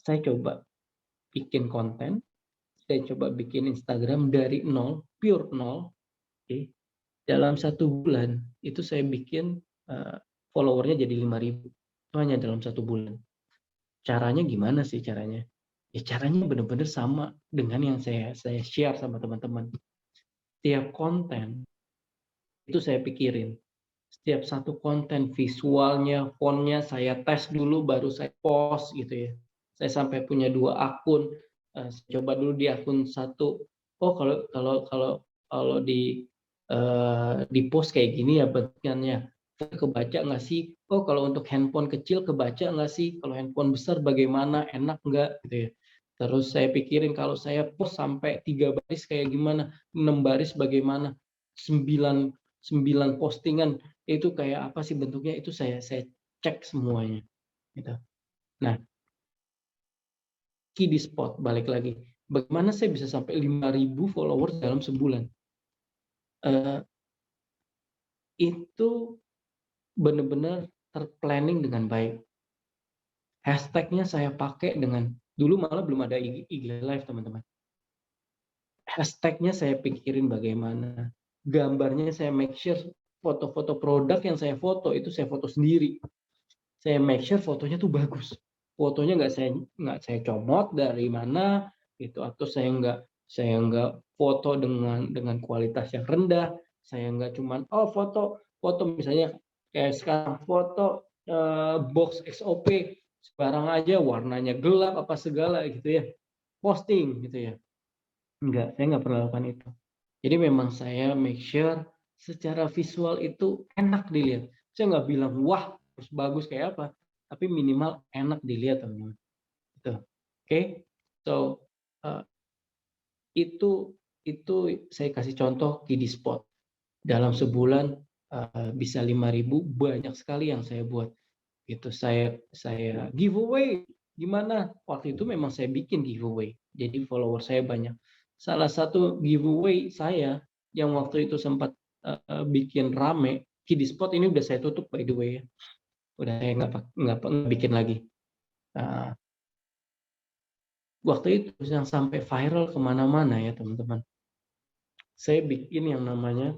Saya coba bikin konten, saya coba bikin Instagram dari nol, pure nol. Okay. Dalam 1 bulan itu saya bikin followernya jadi 5.000. Itu hanya dalam 1 bulan. Caranya gimana sih caranya? Ya caranya benar-benar sama dengan yang saya share sama teman-teman. Tiap konten itu saya pikirin. Setiap satu konten visualnya, fontnya saya tes dulu baru saya post gitu ya. Saya sampai punya 2 akun. Saya coba dulu di akun 1. Oh kalau di post kayak gini ya bentuknya. Kebaca nggak sih? Oh kalau untuk handphone kecil kebaca nggak sih? Kalau handphone besar bagaimana? Enak nggak gitu ya. Terus saya pikirin kalau saya post sampai 3 baris kayak gimana? 6 baris bagaimana? 9 postingan itu kayak apa sih bentuknya, itu saya cek semuanya gitu. Nah, Kiddie Spot balik lagi, bagaimana saya bisa sampai 5.000 followers dalam sebulan? Itu benar-benar terplanning dengan baik. Hashtag-nya saya pakai dengan, dulu malah belum ada IG Live teman-teman. Hashtag-nya saya pikirin bagaimana, gambarnya saya make sure foto-foto produk yang saya foto itu saya foto sendiri. Saya make sure fotonya tuh bagus. Fotonya nggak saya comot dari mana gitu, atau saya nggak foto dengan kualitas yang rendah. Saya nggak cuman foto misalnya kayak sekarang foto box XOP sebarang aja, warnanya gelap apa segala gitu ya, posting gitu ya. Enggak, saya nggak pernah lakukan itu. Jadi memang saya make sure secara visual itu enak dilihat. Saya nggak bilang wah harus bagus kayak apa, tapi minimal enak dilihat teman-teman. Gitu. Oke, so itu saya kasih contoh Kiddie Spot. Dalam sebulan bisa 5.000, banyak sekali yang saya buat. Itu saya giveaway. Gimana? Waktu itu memang saya bikin giveaway. Jadi follower saya banyak. Salah satu giveaway saya yang waktu itu sempat bikin rame, Kiddie Spot ini udah saya tutup by the way ya. Udah saya nggak bikin lagi. Waktu itu yang sampai viral kemana-mana ya teman-teman. Saya bikin yang namanya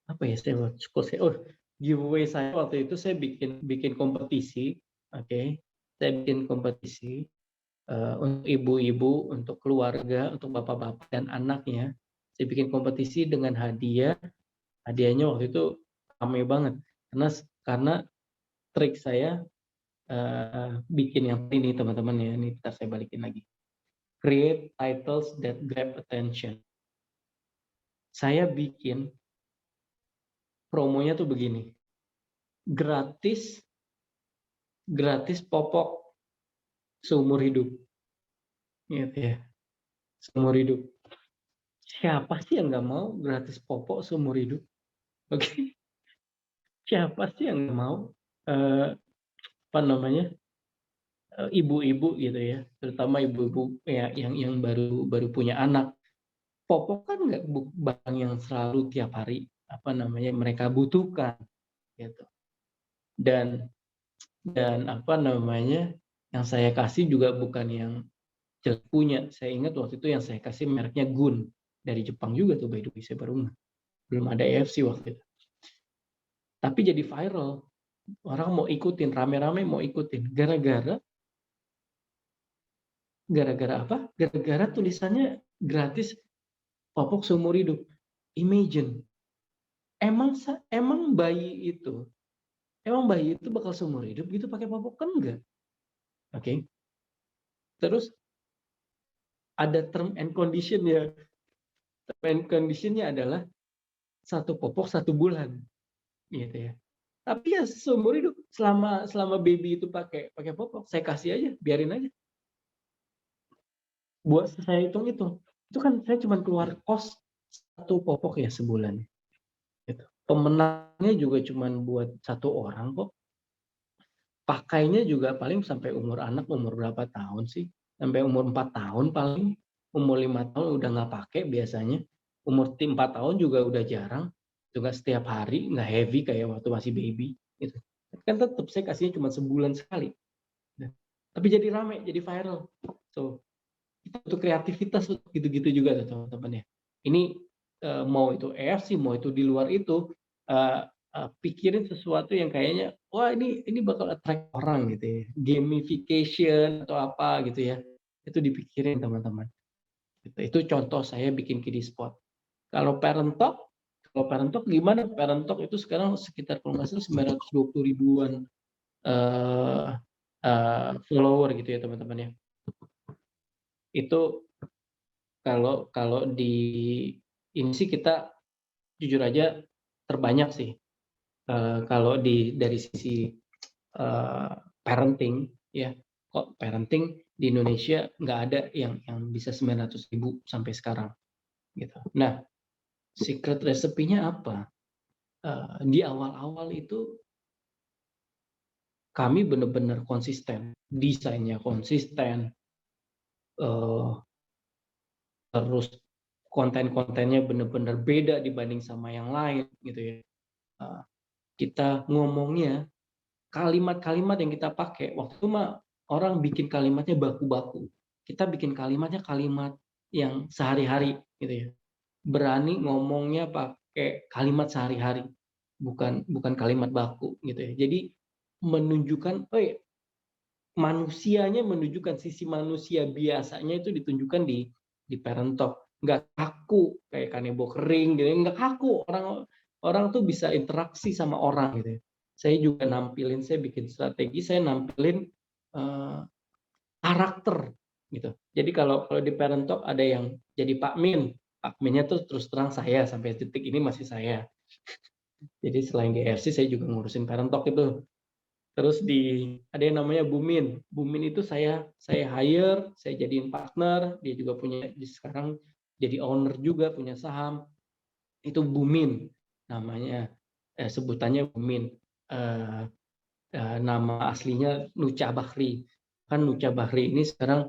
apa ya, giveaway saya waktu itu saya bikin kompetisi, oke. Saya bikin kompetisi untuk ibu-ibu, untuk keluarga, untuk bapak-bapak dan anaknya. Saya bikin kompetisi dengan hadiahnya waktu itu ramai banget karena trik saya bikin yang ini teman-teman ya, ini ntar saya balikin lagi. Create titles that grab attention. Saya bikin promonya tuh begini, gratis popok seumur hidup, gitu ya, seumur hidup. Siapa sih yang nggak mau gratis popok seumur hidup? Oke, siapa sih yang nggak mau ibu-ibu gitu ya, terutama ibu-ibu ya yang baru punya anak. Popok kan nggak barang yang selalu tiap hari mereka butuhkan gitu. Dan yang saya kasih juga bukan yang jelek punya. Saya ingat waktu itu yang saya kasih mereknya Gun dari Jepang juga tuh by the way, saya baru belum ada EFC waktu itu. Tapi jadi viral, orang mau ikutin, rame-rame mau ikutin gara-gara Gara-gara apa? Gara-gara tulisannya gratis popok seumur hidup. Imagine, emang bayi itu bakal seumur hidup gitu pakai popok? Kan enggak. Oke. Terus ada term and condition ya. Term and conditionnya adalah satu popok 1 bulan, gitu ya. Tapi ya seumur hidup, selama baby itu pakai popok, saya kasih aja, biarin aja. Buat saya hitung-hitung, itu kan saya cuma keluar kos 1 popok ya sebulan. Gitu. Pemenangnya juga cuma buat 1 orang kok. Pakainya juga paling sampai umur anak umur berapa tahun sih? Sampai umur 4 tahun paling. Umur 5 tahun udah nggak pakai biasanya. Umur 4 tahun juga udah jarang. Juga setiap hari, nggak heavy kayak waktu masih baby. Gitu. Kan tetap saya kasihnya cuma sebulan sekali. Nah, tapi jadi rame, jadi viral. So, itu butuh kreativitas gitu-gitu juga teman-teman ya. Ini mau itu EFC, mau itu di luar itu, pikirin sesuatu yang kayaknya, wah ini bakal attract orang gitu ya. Gamification atau apa gitu ya. Itu dipikirin teman-teman. Itu contoh saya bikin kiddie spot. Kalau Parent Talk gimana? Parent Talk itu sekarang sekitar kalau nggak salah 920 ribuan follower gitu ya teman-teman ya. Itu kalau di ini sih kita jujur aja terbanyak sih. Kalau dari sisi parenting ya, kok parenting di Indonesia nggak ada yang bisa 900.000 sampai sekarang gitu. Nah, secret recipe-nya apa? Di awal-awal itu kami benar-benar konsisten, desainnya konsisten, terus konten-kontennya benar-benar beda dibanding sama yang lain gitu ya. Kita ngomongnya kalimat-kalimat yang kita pakai waktu itu mah orang bikin kalimatnya baku-baku. Kita bikin kalimatnya kalimat yang sehari-hari gitu ya. Berani ngomongnya pakai kalimat sehari-hari, bukan kalimat baku gitu ya. Jadi menunjukkan, manusianya menunjukkan sisi manusia biasanya itu ditunjukkan di Parent Talk. Nggak kaku kayak kanebo kering gitu, nggak kaku. Orang tuh bisa interaksi sama orang gitu ya. Saya juga saya bikin strategi, saya nampilin karakter gitu. Jadi kalau di Parent Talk ada yang jadi Pak Minnya tuh terus terang saya sampai detik ini masih saya. Jadi selain GFC saya juga ngurusin Parent Talk itu. Terus ada yang namanya Bumin. Bumin itu saya hire, saya jadiin partner, dia juga sekarang jadi owner juga, punya saham. Itu Bumin namanya, sebutannya Bumin. Nama aslinya Nucha Bahri. Kan Nucha Bahri ini sekarang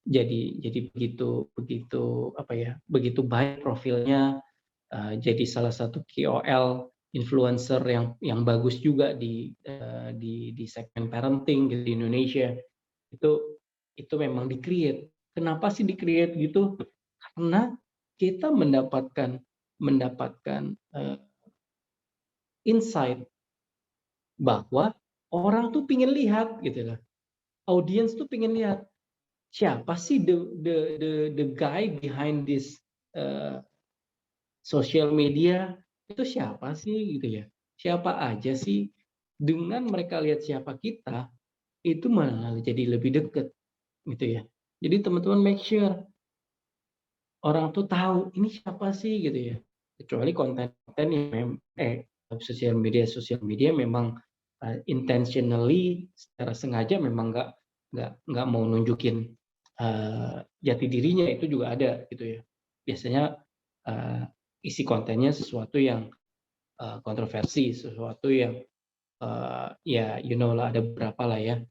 jadi begitu baik profilnya, jadi salah satu KOL influencer yang bagus juga di segmen parenting di Indonesia. Itu memang di-create. Kenapa sih di-create gitu? Karena kita mendapatkan insight bahwa orang tuh pingin lihat gitu loh. Audience tuh pingin lihat siapa sih the guy behind this social media, itu siapa sih gitu ya. Siapa aja sih, dengan mereka lihat siapa kita, itu malah jadi lebih dekat gitu ya. Jadi teman-teman make sure orang tuh tahu ini siapa sih gitu ya. Kecuali konten-konten yang sosial media memang intentionally secara sengaja memang nggak mau nunjukin jati dirinya, itu juga ada gitu ya. Biasanya isi kontennya sesuatu yang kontroversi, sesuatu yang ya lah ada beberapa lah ya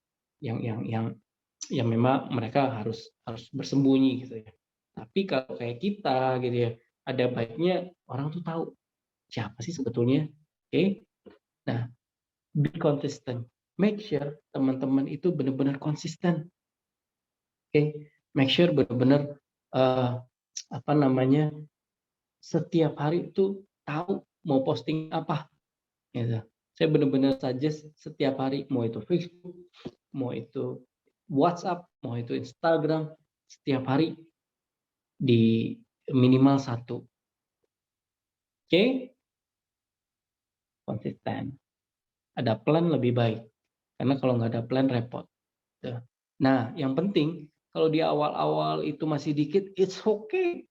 yang memang mereka harus bersembunyi gitu ya. Tapi kalau kayak kita gitu ya, ada baiknya orang tuh tahu siapa sih sebetulnya. Oke. Nah, be consistent. Make sure teman-teman itu benar-benar konsisten. Oke. Make sure benar-benar setiap hari itu tahu mau posting apa gitu. Saya benar-benar suggest setiap hari, mau itu Facebook, mau itu WhatsApp, mau itu Instagram, setiap hari di minimal 1. Oke? Konsisten. Ada plan lebih baik, karena kalau nggak ada plan repot. Tuh. Nah, yang penting kalau di awal-awal itu masih dikit, it's okay.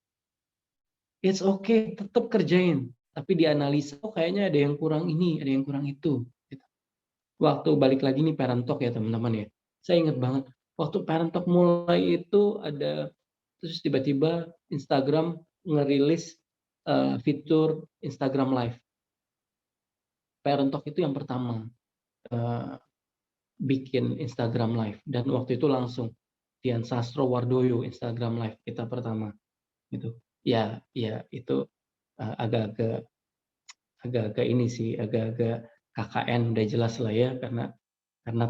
It's okay, tetap kerjain. Tapi dianalisa, oh kayaknya ada yang kurang ini, ada yang kurang itu. Gitu. Waktu balik lagi nih Parent Talk ya teman-teman ya. Saya ingat banget, waktu Parent Talk mulai itu ada, terus tiba-tiba Instagram ngerilis fitur Instagram Live. Parent Talk itu yang pertama bikin Instagram Live. Dan waktu itu langsung Dian Sastrowardoyo Instagram Live kita pertama. Gitu. Ya itu agak-agak ini sih, agak-agak KKN udah jelas lah ya, karena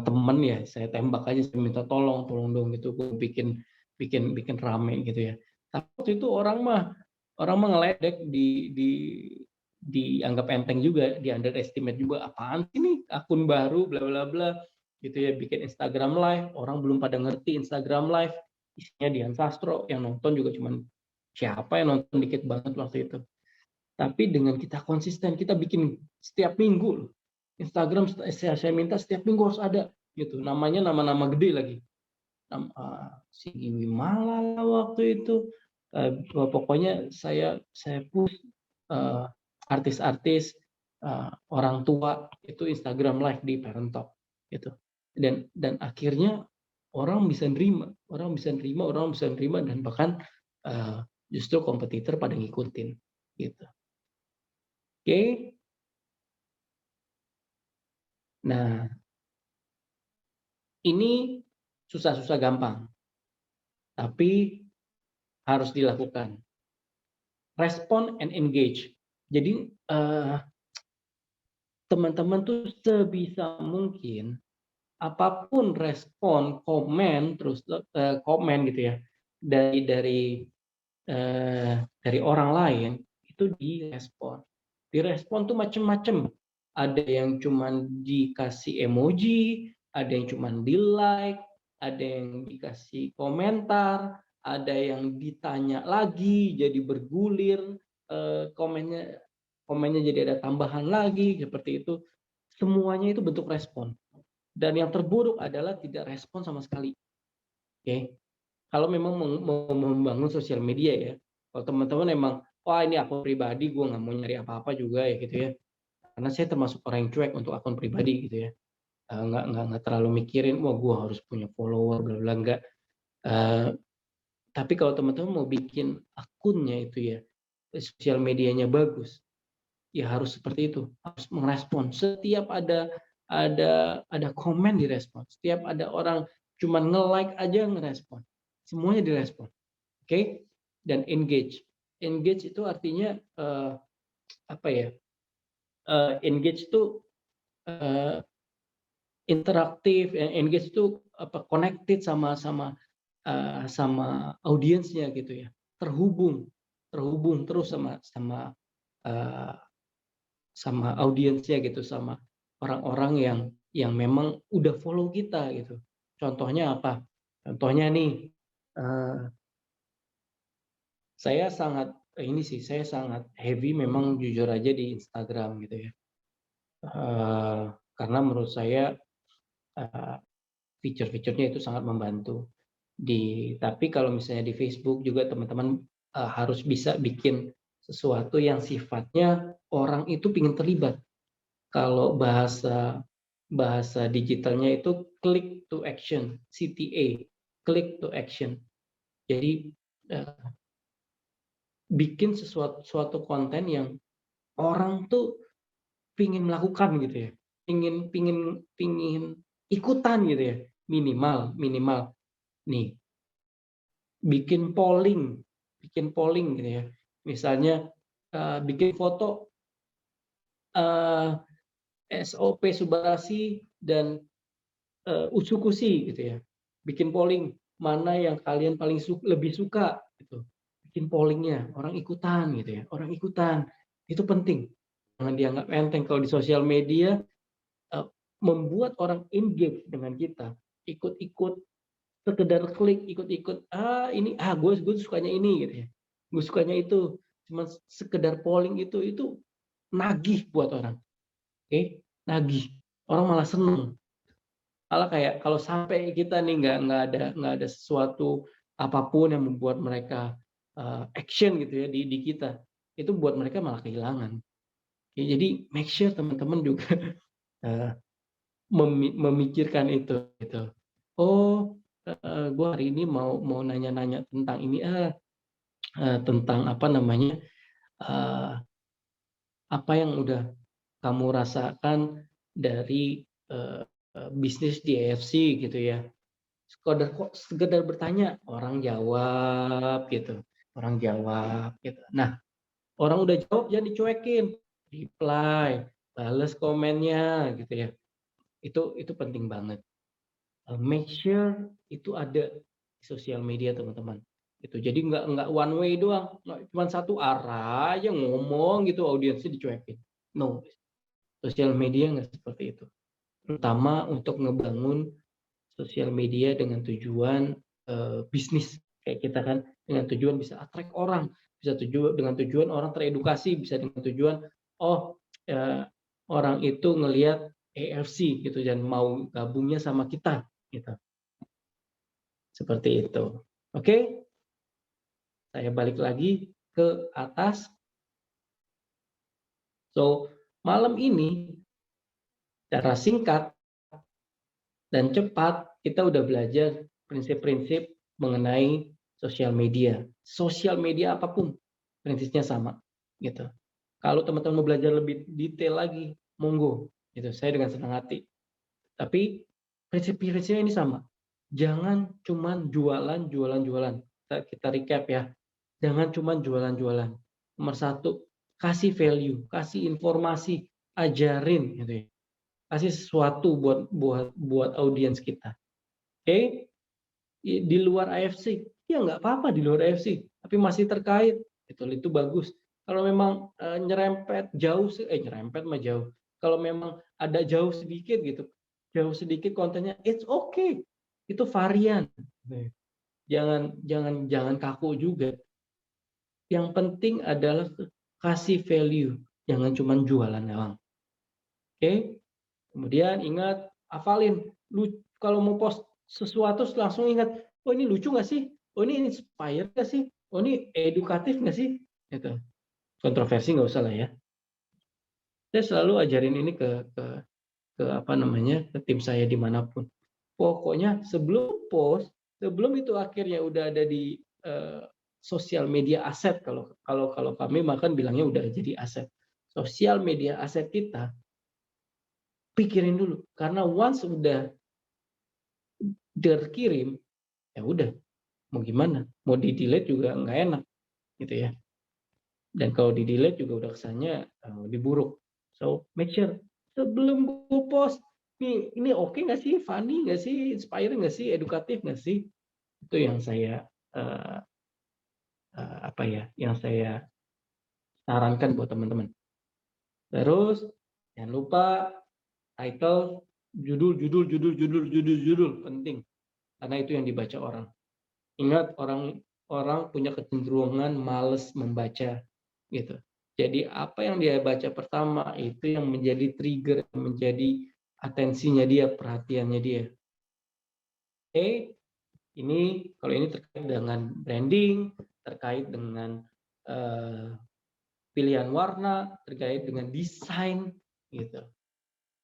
temen ya saya tembak aja, saya minta tolong dong gitu, gue bikin rame gitu ya. Tapi waktu itu orang mah ngeledek, dianggap enteng juga, di underestimate juga, apaan sih nih akun baru bla bla bla gitu ya, bikin Instagram Live, orang belum pada ngerti Instagram Live, isinya Dian Sastro, yang nonton juga cuman siapa yang nonton, dikit banget waktu itu. Tapi dengan kita konsisten, kita bikin setiap minggu Instagram, saya minta setiap minggu harus ada gitu. Namanya nama-nama gede lagi. Si Wimala waktu itu. Pokoknya saya push artis-artis, orang tua itu Instagram Live di Parent Talk gitu. Dan akhirnya orang bisa nerima, dan bahkan justru kompetitor pada ngikutin gitu. Oke. Nah, ini susah-susah gampang, tapi harus dilakukan. Respond and engage. Jadi teman-teman tuh sebisa mungkin apapun respon, komen, terus komen gitu ya dari orang lain itu direspon. Direspon tuh macem-macem. Ada yang cuman dikasih emoji, ada yang cuman di like, ada yang dikasih komentar, ada yang ditanya lagi jadi bergulir, komennya jadi ada tambahan lagi seperti itu. Semuanya itu bentuk respon. Dan yang terburuk adalah tidak respon sama sekali. Oke. Kalau memang mau membangun sosial media ya, kalau teman-teman emang, wah ini akun pribadi, gue nggak mau nyari apa-apa juga ya gitu ya. Karena saya termasuk orang yang cuek untuk akun pribadi gitu ya. Nggak terlalu mikirin, wah gue harus punya follower, bla bla, nggak. Tapi kalau teman-teman mau bikin akunnya itu ya, sosial medianya bagus, ya harus seperti itu, harus merespon. Setiap ada komen direspon, setiap ada orang cuma nge-like aja ngerespon, semuanya direspon. Oke. Dan engage itu artinya apa ya, engage itu interaktif, engage itu connected sama audiensnya gitu ya, terhubung terus sama audiensnya gitu, sama orang-orang yang memang udah follow kita gitu. Contohnya apa? Contohnya nih, saya sangat heavy memang jujur aja di Instagram gitu ya. Karena menurut saya fitur-fiturnya itu sangat membantu. Tapi kalau misalnya di Facebook juga teman-teman harus bisa bikin sesuatu yang sifatnya orang itu ingin terlibat. Kalau bahasa digitalnya itu click to action, CTA, click to action. Jadi bikin suatu konten yang orang tuh pingin melakukan gitu ya, pingin ikutan gitu ya, minimal nih bikin polling gitu ya, misalnya bikin foto SOP Subarasi dan Usukusi gitu ya, bikin polling mana yang kalian paling lebih suka gitu, bikin pollingnya, orang ikutan gitu ya, itu penting, jangan dianggap enteng. Kalau di sosial media membuat orang engage dengan kita, ikut sekedar klik ikut-ikut, ini gue sukanya ini gitu ya. Gue sukanya itu. Cuma sekedar polling itu nagih buat orang. Oke, nagih. Orang malah seneng. Malah kayak kalau sampai kita nih nggak ada sesuatu apapun yang membuat mereka action gitu ya di kita, itu buat mereka malah kehilangan. Ya, jadi make sure teman-teman juga eh, memikirkan itu gitu. Oh, gue hari ini mau mau nanya-nanya tentang ini tentang apa namanya eh, apa yang udah kamu rasakan dari bisnis di AFC gitu ya. Sekedar bertanya, orang jawab gitu. Orang jawab gitu. Nah, orang udah jawab jangan dicuekin. Reply, bales komennya gitu ya. Itu penting banget. Make sure itu ada di sosial media teman-teman. Itu jadi nggak one way doang, cuma satu arah aja ngomong gitu audiensnya dicuekin. No, sosial media nggak seperti itu. Terutama untuk ngebangun sosial media dengan tujuan bisnis kayak kita kan, dengan tujuan bisa attract orang, bisa dengan tujuan orang teredukasi, bisa dengan tujuan eh, orang itu ngelihat AFC gitu dan mau gabungnya sama kita gitu. Seperti itu. Oke, saya balik lagi ke atas. So, malam ini secara singkat dan cepat kita udah belajar prinsip-prinsip mengenai sosial media. Sosial media apapun prinsipnya sama gitu. Kalau teman-teman mau belajar lebih detail lagi, monggo. Gitu. Saya dengan senang hati. Tapi prinsip-prinsipnya ini sama. Jangan cuman jualan. Kita recap ya. Jangan cuman jualan. Nomor satu, kasih value, kasih informasi, ajarin gitu ya. Kasih sesuatu buat audiens kita. Oke? Di luar AFC, ya nggak apa-apa di luar AFC, tapi masih terkait. Itu bagus. Kalau memang nyerempet mah jauh. Kalau memang ada jauh sedikit kontennya, it's okay. Itu varian. Jangan kaku juga. Yang penting adalah kasih value, jangan cuma jualan doang. Oke? Kemudian ingat, hafalin. Kalau mau post sesuatu langsung ingat, oh ini lucu nggak sih? Oh ini inspire nggak sih? Oh ini edukatif nggak sih? Gitu. Kontroversi nggak usah lah ya. Saya selalu ajarin ini ke apa namanya, ke tim saya dimanapun. Pokoknya sebelum itu akhirnya udah ada di sosial media aset, kalau kami makan bilangnya udah jadi aset. Sosial media aset kita, pikirin dulu, karena once udah terkirim, ya udah, mau gimana, mau di delete juga nggak enak gitu ya. Dan kalau di delete juga udah kesannya lebih buruk. So make sure sebelum gue post, ini oke nggak sih, funny nggak sih, inspiring nggak sih, edukatif nggak sih, itu yang saya yang saya sarankan buat teman-teman. Terus jangan lupa title, judul penting, karena itu yang dibaca orang. Ingat, orang punya kecenderungan males membaca gitu. Jadi apa yang dia baca pertama itu yang menjadi trigger, menjadi atensinya dia, perhatiannya dia. Oke, kalau ini terkait dengan branding, terkait dengan pilihan warna, terkait dengan desain gitu.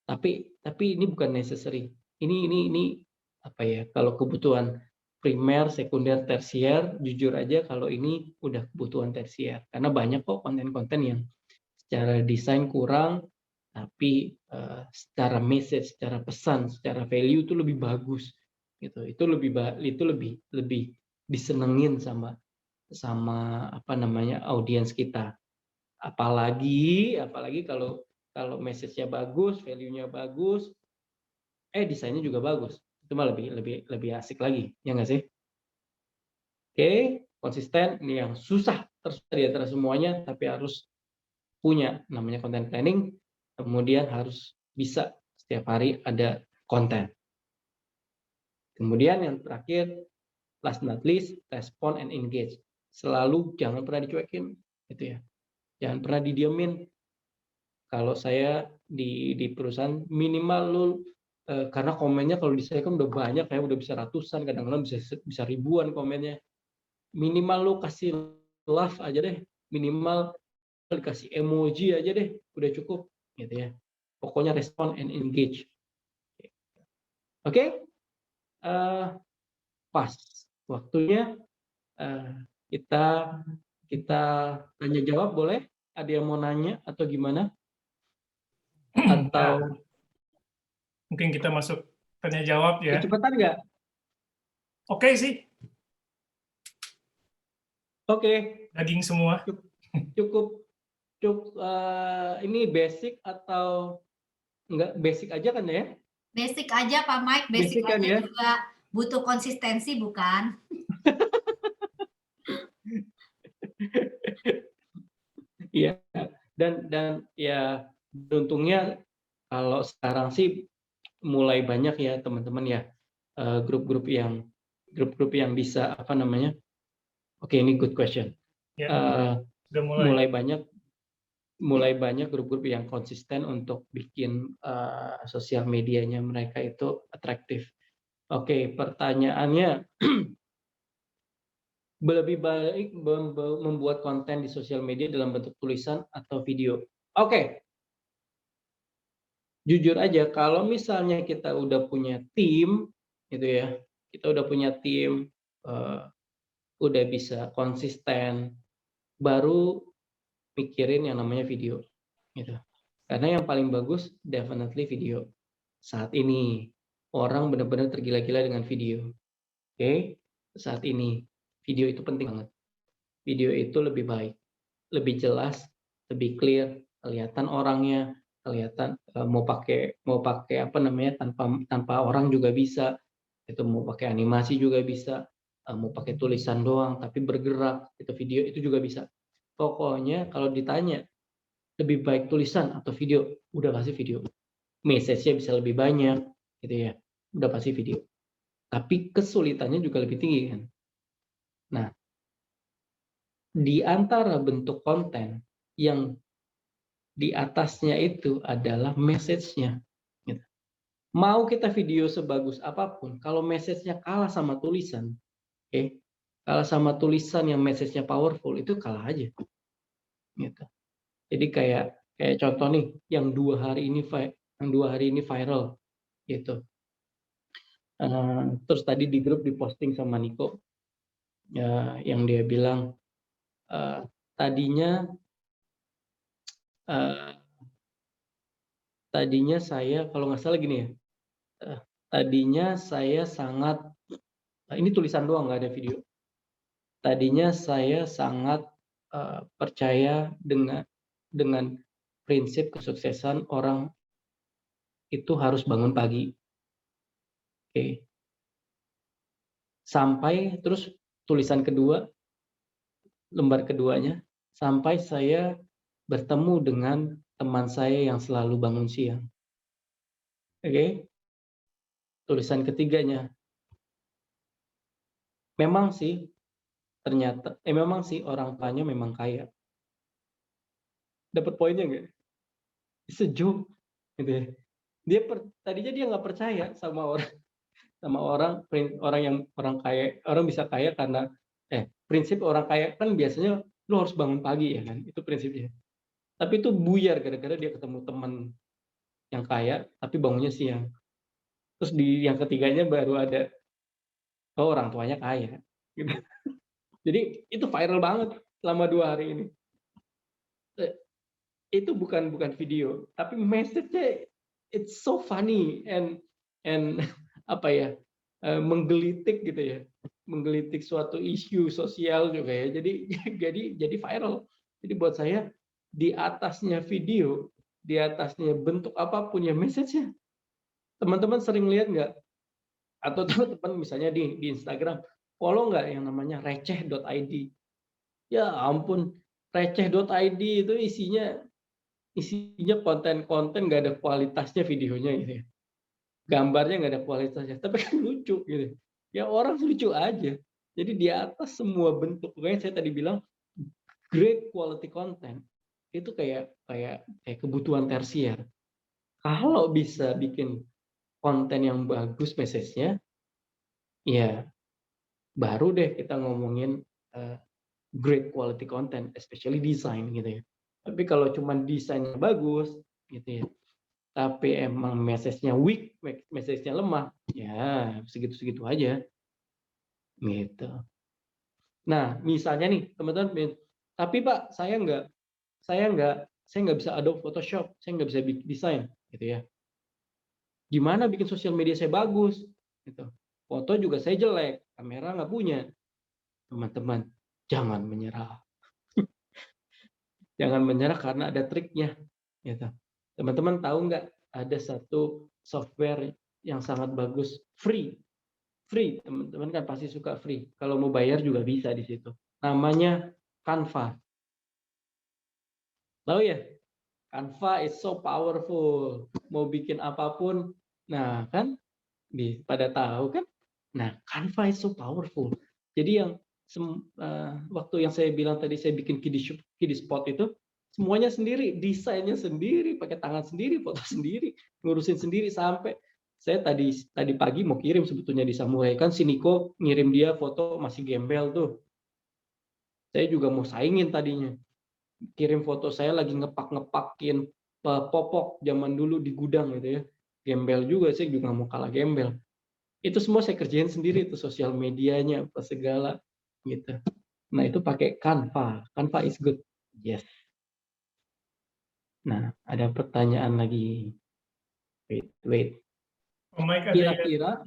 Tapi ini bukan necessary. Ini apa ya? Kalau kebutuhan primer, sekunder, tersier, jujur aja kalau ini udah kebutuhan tersier. Karena banyak kok konten-konten yang secara desain kurang, tapi secara message, secara pesan, secara value itu lebih bagus. Gitu. Itu lebih disenengin sama apa namanya audiens kita. Apalagi kalau message-nya bagus, value-nya bagus, desainnya juga bagus. Itu mah lebih asik lagi, ya nggak sih? Oke, konsisten ini yang susah di antara semuanya, tapi harus punya namanya content planning, kemudian harus bisa setiap hari ada konten. Kemudian yang terakhir, last but not least, respond and engage. Selalu jangan pernah dicuekin, gitu ya. Jangan pernah didiemin. Kalau saya di perusahaan minimal lu karena komennya kalau di saya kan udah banyak ya, udah bisa ratusan, kadang-kadang bisa ribuan komennya. Minimal lu kasih love aja deh, minimal dikasih emoji aja deh, udah cukup, gitu ya. Pokoknya respond and engage. Oke? Pas waktunya kita tanya jawab, boleh? Ada yang mau nanya atau gimana? Atau mungkin kita masuk tanya jawab ya. kecepatan nggak? Oke sih, Oke, daging semua. cukup ini basic atau enggak basic aja kan ya? Basic aja Pak Mike, basic Basic kan aja ya? juga butuh konsistensi bukan? Iya, dan ya beruntungnya kalau sekarang sih mulai banyak ya teman-teman ya grup-grup yang bisa apa namanya? Oke, ini good question. Ya, udah mulai banyak grup-grup yang konsisten untuk bikin sosial medianya mereka itu atraktif. Oke, pertanyaannya lebih baik membuat konten di sosial media dalam bentuk tulisan atau video. Oke. Jujur aja kalau misalnya kita udah punya tim gitu ya. Kita udah punya tim udah bisa konsisten baru pikirin yang namanya video gitu. Karena yang paling bagus definitely video. Saat ini orang benar-benar tergila-gila dengan video. Oke? Saat ini video itu penting banget. Video itu lebih baik, lebih jelas, lebih clear, kelihatan orangnya, kelihatan mau pakai apa namanya tanpa orang juga bisa. Itu mau pakai animasi juga bisa, mau pakai tulisan doang tapi bergerak, itu video itu juga bisa. Pokoknya kalau ditanya lebih baik tulisan atau video, udah pasti video. Message-nya bisa lebih banyak gitu ya. Udah pasti video. Tapi kesulitannya juga lebih tinggi kan. Nah, di antara bentuk konten yang di atasnya itu adalah message-nya. Gitu. Mau kita video sebagus apapun, kalau message-nya kalah sama tulisan, kalah sama tulisan yang message-nya powerful, itu kalah aja. Gitu. Jadi kayak contoh nih, yang 2 hari ini viral, gitu. Terus tadi di grup diposting sama Niko, yang dia bilang tadinya saya kalau nggak salah gini ya, tadinya saya sangat ini tulisan doang nggak ada video. Tadinya saya sangat percaya dengan prinsip kesuksesan orang itu harus bangun pagi. Oke. Sampai terus tulisan kedua, lembar keduanya, sampai saya bertemu dengan teman saya yang selalu bangun siang. Oke. Tulisan ketiganya, memang sih ternyata memang sih orang tuanya memang kaya. Dapat poinnya nggak? Sejuk gitu ya. Tadinya dia nggak percaya sama orang yang orang kaya, orang bisa kaya karena prinsip orang kaya kan biasanya lu harus bangun pagi ya kan, itu prinsipnya. Tapi itu buyar gara-gara dia ketemu teman yang kaya tapi bangunnya siang. Terus di yang ketiganya baru ada orang tuanya kaya. Gitu. Jadi itu viral banget selama 2 hari ini. Itu bukan video, tapi message-nya it's so funny and apa ya, menggelitik gitu ya, menggelitik suatu isu sosial juga ya. Jadi viral. Jadi buat saya di atasnya video, di atasnya bentuk apapun ya message-nya. Teman-teman sering lihat nggak? Atau teman-teman misalnya di Instagram follow nggak yang namanya receh.id? Ya ampun, receh.id itu isinya konten-konten nggak ada kualitasnya videonya gitu ya. gambarnya nggak ada kualitasnya, tapi kan lucu gitu. Ya orang lucu aja. Jadi di atas semua bentuk, makanya saya tadi bilang great quality content itu kayak kebutuhan tersier. Kalau bisa bikin konten yang bagus message-nya, ya baru deh kita ngomongin great quality content, especially design gitu ya. Tapi kalau cuma desainnya bagus gitu ya, tapi emang message-nya weak, message-nya lemah, ya segitu-segitu aja gitu. Nah, misalnya nih teman-teman, tapi Pak saya nggak bisa Adobe Photoshop, saya nggak bisa bikin desain gitu ya. Gimana bikin sosial media saya bagus gitu. Foto juga saya jelek, kamera nggak punya. Teman-teman, jangan menyerah. Jangan menyerah karena ada triknya gitu. Teman-teman tahu nggak ada satu software yang sangat bagus free, teman-teman kan pasti suka free. Kalau mau bayar juga bisa di situ. Namanya Canva. Tahu ya? Canva is so powerful. Mau bikin apapun, nah kan pada tahu kan? Nah, Canva is so powerful. Jadi yang waktu yang saya bilang tadi saya bikin kiddie spot itu semuanya sendiri, desainnya sendiri, pakai tangan sendiri, foto sendiri, ngurusin sendiri sampai saya tadi pagi mau kirim sebetulnya di Samurai kan si Niko ngirim dia foto masih gembel tuh. Saya juga mau saingin tadinya. Kirim foto saya lagi ngepak-ngepakin popok zaman dulu di gudang gitu ya. Gembel juga, saya juga nggak mau kalah gembel. Itu semua saya kerjain sendiri tuh sosial medianya apa segala gitu. Nah, itu pakai Canva. Canva is good. Yes. Nah, ada pertanyaan lagi. Wait. Mike, ada Kira-kira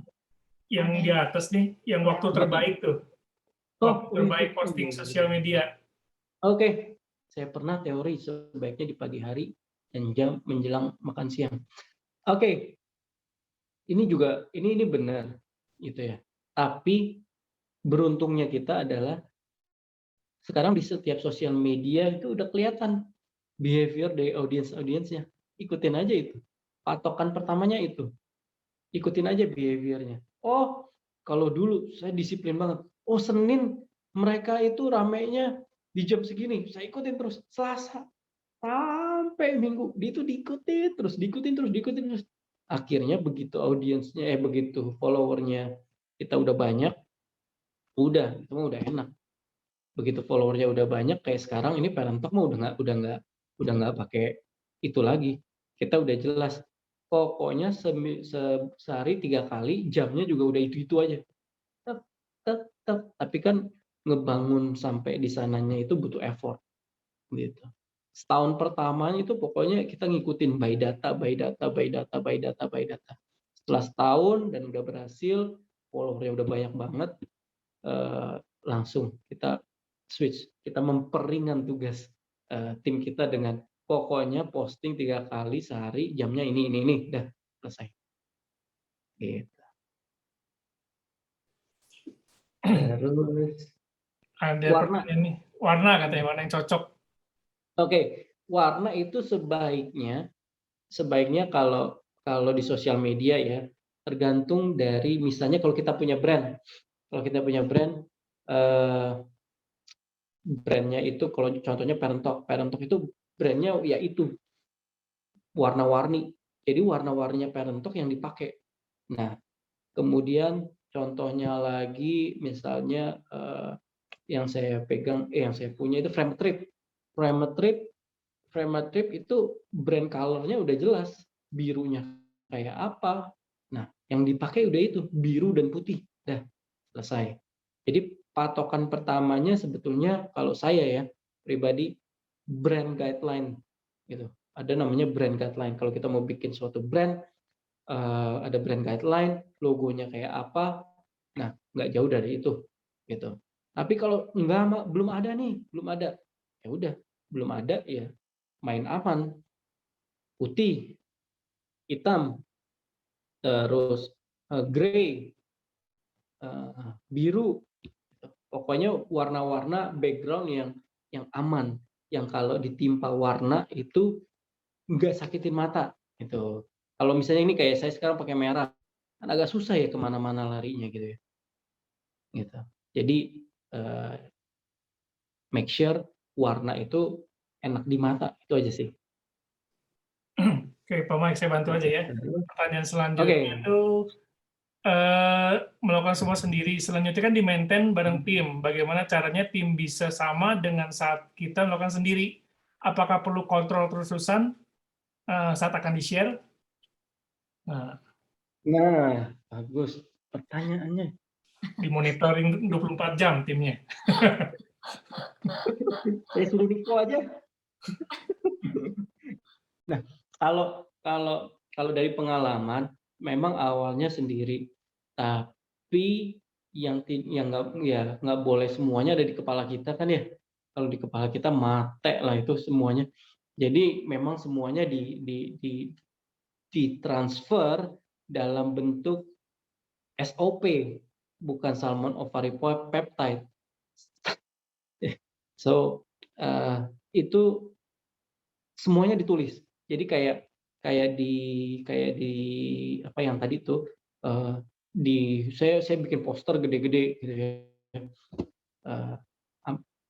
yang di atas nih, yang waktu terbaik tuh. Waktu terbaik posting sosial media. Oke. Saya pernah teori sebaiknya di pagi hari dan jam menjelang makan siang. Oke. Ini juga ini benar gitu ya. Tapi beruntungnya kita adalah sekarang di setiap sosial media itu udah kelihatan behavior dari audiensnya. Ikutin aja itu. Patokan pertamanya itu. Ikutin aja behaviornya. Oh, kalau dulu saya disiplin banget. Oh, Senin mereka itu ramainya di jam segini. Saya ikutin terus. Selasa sampai Minggu itu diikutin terus. Akhirnya begitu audiensnya begitu followernya kita udah banyak, itu mah udah enak. Begitu followernya udah banyak kayak sekarang ini Parent Talk mah udah nggak pakai itu lagi. Kita udah jelas. Pokoknya sehari 3 kali, jamnya juga udah itu aja. Tapi kan ngebangun sampai di sananya itu butuh effort gitu. Setahun pertamanya itu pokoknya kita ngikutin by data. Setelah setahun dan udah berhasil, followernya udah banyak banget, langsung kita switch, kita memperingan tugas tim kita dengan pokoknya posting 3 kali sehari, jamnya ini, udah selesai. Gitu. Terus Ada warna. pertanyaan nih, warna katanya mana yang cocok? Oke, warna itu sebaiknya kalau di sosial media ya, tergantung dari misalnya kalau kita punya brand. Kalau kita punya brand, brandnya itu kalau contohnya Parent Talk itu brandnya ya itu warna-warni. Jadi warna-warninya Parent Talk yang dipakai. Nah, kemudian contohnya lagi misalnya yang saya punya itu Frametrip itu brand color-nya udah jelas, birunya kayak apa. Nah, yang dipakai udah itu biru dan putih, dah selesai. Jadi patokan pertamanya sebetulnya kalau saya ya pribadi brand guideline gitu. Ada namanya brand guideline. Kalau kita mau bikin suatu brand, ada brand guideline, logonya kayak apa. Nah, nggak jauh dari itu gitu. Tapi kalau belum ada. Ya udah, belum ada ya main aman, putih, hitam, terus grey, biru, pokoknya warna-warna background yang aman, yang kalau ditimpa warna itu nggak sakitin mata gitu. Kalau misalnya ini kayak saya sekarang pakai merah, kan agak susah ya kemana-mana larinya gitu ya. Gitu. Jadi make sure warna itu enak di mata, itu aja sih. Oke, Pak Mike, saya bantu aja ya. Pertanyaan selanjutnya Oke. itu melakukan semua sendiri. Selanjutnya kan di-maintain bareng tim. Bagaimana caranya tim bisa sama dengan saat kita melakukan sendiri? Apakah perlu kontrol terusan saat akan di-share? Nah, bagus pertanyaannya. Dimonitoring 24 jam timnya. Saya suruh Niko aja. Nah, kalau dari pengalaman, memang awalnya sendiri, tapi yang nggak boleh semuanya ada di kepala kita kan ya. Kalau di kepala kita mate lah itu semuanya. Jadi memang semuanya ditransfer dalam bentuk SOP, bukan salmon ovary peptide. So itu semuanya ditulis. Jadi kayak di apa yang tadi tuh saya bikin poster gede-gede gitu ya.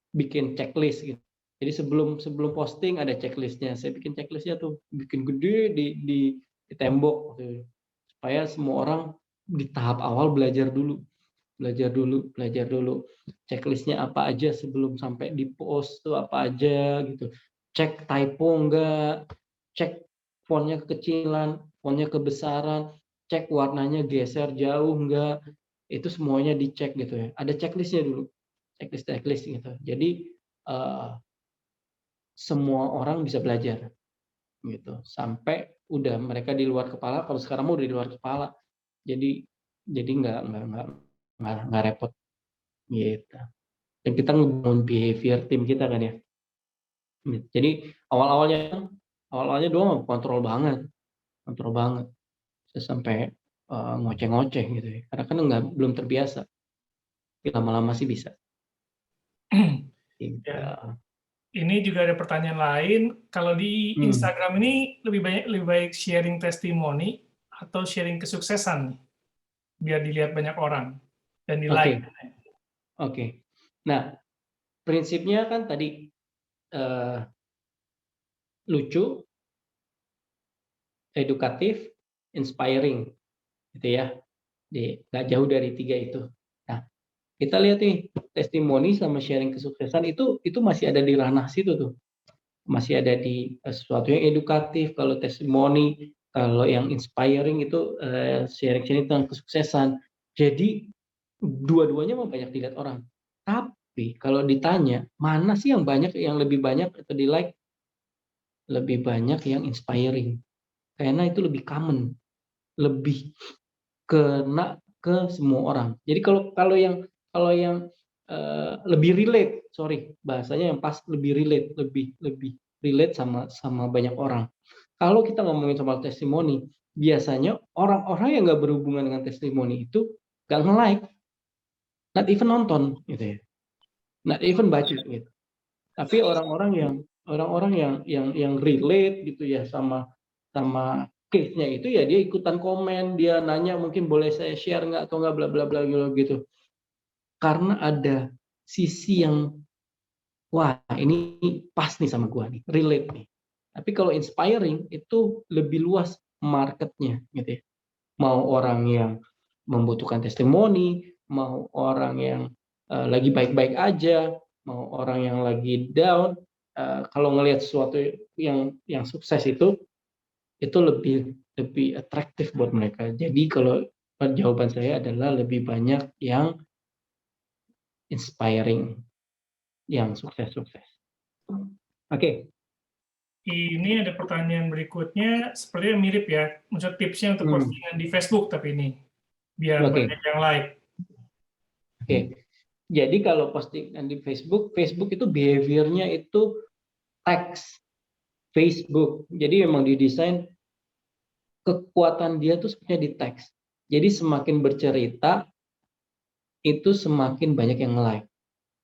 Bikin checklist gitu. Jadi sebelum posting ada checklistnya. Saya bikin checklistnya tuh bikin gede di tembok gitu. Supaya semua orang di tahap awal belajar dulu. Checklistnya apa aja sebelum sampai di post tuh apa aja gitu. Cek typo enggak, cek fontnya kekecilan, fontnya kebesaran, cek warnanya geser jauh enggak, itu semuanya dicek gitu ya. Ada checklistnya dulu, checklist gitu. Jadi semua orang bisa belajar gitu sampai udah mereka di luar kepala. Kalau sekarang mau udah di luar kepala, jadi nggak repot gitu. Dan kita ngebangun behavior tim kita kan ya. Jadi awal-awalnya doang kontrol banget sampai ngoceh-ngoceh gitu ya. Karena kan belum terbiasa. Tapi lama-lama sih bisa. Gitu. Ya. Ini juga ada pertanyaan lain. Kalau di Instagram ini lebih baik sharing testimoni atau sharing kesuksesan biar dilihat banyak orang dan di like. Oke. Nah, prinsipnya kan tadi lucu, edukatif, inspiring, gitu ya. Nggak jauh dari 3 itu. Nah, kita lihat nih testimoni sama sharing kesuksesan itu masih ada di ranah situ tuh. Masih ada di sesuatu yang edukatif. Kalau testimoni, kalau yang inspiring itu sharing tentang kesuksesan. Jadi dua-duanya mau banyak dilihat orang. Tapi kalau ditanya mana sih yang lebih banyak atau di like, lebih banyak yang inspiring. Karena itu lebih common, lebih kena ke semua orang. Jadi kalau yang lebih relate, bahasanya yang pas, lebih relate sama banyak orang. Kalau kita ngomongin soal testimoni, biasanya orang-orang yang nggak berhubungan dengan testimoni itu nggak nge-like, not even nonton gitu ya, not even baca gitu. Tapi orang-orang yang relate gitu ya sama case-nya itu ya dia ikutan komen, dia nanya mungkin boleh saya share nggak atau nggak bla bla bla gitu. Karena ada sisi yang wah ini pas nih sama gua nih, relate nih. Tapi kalau inspiring itu lebih luas marketnya gitu ya. Mau orang yang membutuhkan testimoni, mau orang yang lagi baik-baik aja, mau orang yang lagi down, kalau ngelihat sesuatu yang sukses itu lebih atraktif buat mereka. Jadi kalau jawaban saya adalah lebih banyak yang inspiring, yang sukses-sukses. Oke. Ini ada pertanyaan berikutnya, sepertinya mirip ya. Maksud tipsnya untuk postingan di Facebook tapi ini biar banyak yang like. Oke. Jadi kalau postingan di Facebook itu behavior-nya itu teks Facebook. Jadi memang didesain kekuatan dia tuh sebenarnya di teks. Jadi semakin bercerita itu semakin banyak yang like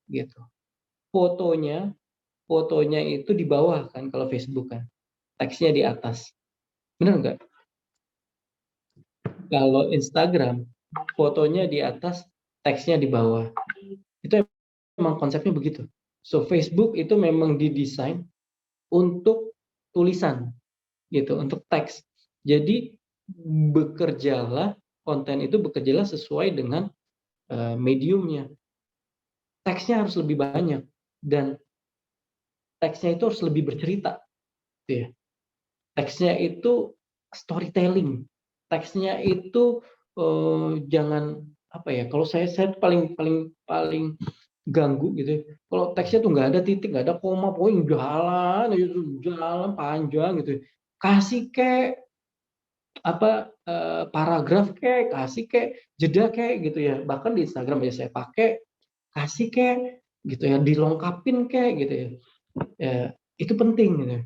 gitu. Fotonya itu di bawah kan kalau Facebook kan. Teksnya di atas. Benar nggak? Kalau Instagram, fotonya di atas, teksnya di bawah. Itu memang konsepnya begitu. So Facebook itu memang didesain untuk tulisan, gitu, untuk teks. Jadi konten itu bekerjalah sesuai dengan mediumnya. Teksnya harus lebih banyak dan teksnya itu harus lebih bercerita, gitu ya. Teksnya itu storytelling. Teksnya itu jangan apa ya? Kalau saya paling ganggu gitu ya. Kalau teksnya tuh nggak ada titik, nggak ada koma, pokoknya jalan aja terus, jalan panjang gitu. Kasih paragraf kasih jeda gitu ya. Bahkan di Instagram aja saya pakai, kasih gitu ya, dilengkapin gitu ya. Ya, itu penting gitu ya.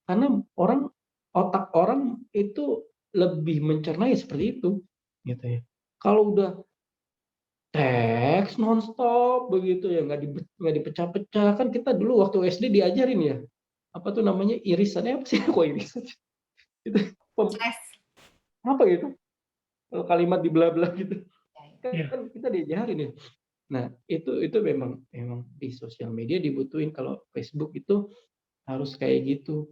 Karena otak orang itu lebih mencerna seperti itu gitu ya. Kalau udah teks nonstop begitu ya, nggak dipecah-pecah. Kan kita dulu waktu SD diajarin ya, apa tuh namanya, irisannya apa sih? Kok irisan? Itu Stress. apa gitu? Kalau kalimat dibelah-belah gitu. Iya. Kan kita diajarin ya. Nah, itu memang di sosial media dibutuhin. Kalau Facebook itu harus kayak gitu.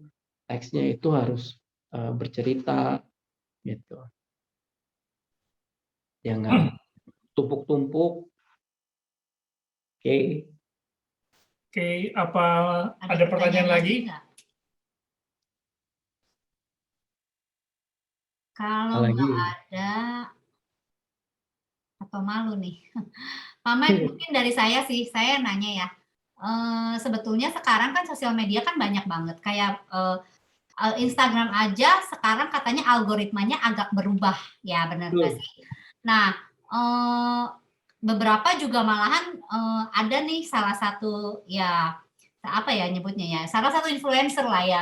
Teksnya itu harus bercerita gitu. Jangan tumpuk-tumpuk. Oke. Oke, apa ada pertanyaan lagi? nggak? Kalau Apalagi? nggak ada, atau malu nih. Pak Mike, mungkin dari saya sih, saya nanya ya. Sebetulnya sekarang kan sosial media kan banyak banget. Kayak Instagram aja sekarang katanya algoritmanya agak berubah. Ya, benar nggak Betul. sih? Nah, beberapa juga malahan ada nih salah satu ya apa ya nyebutnya ya, salah satu influencer lah ya,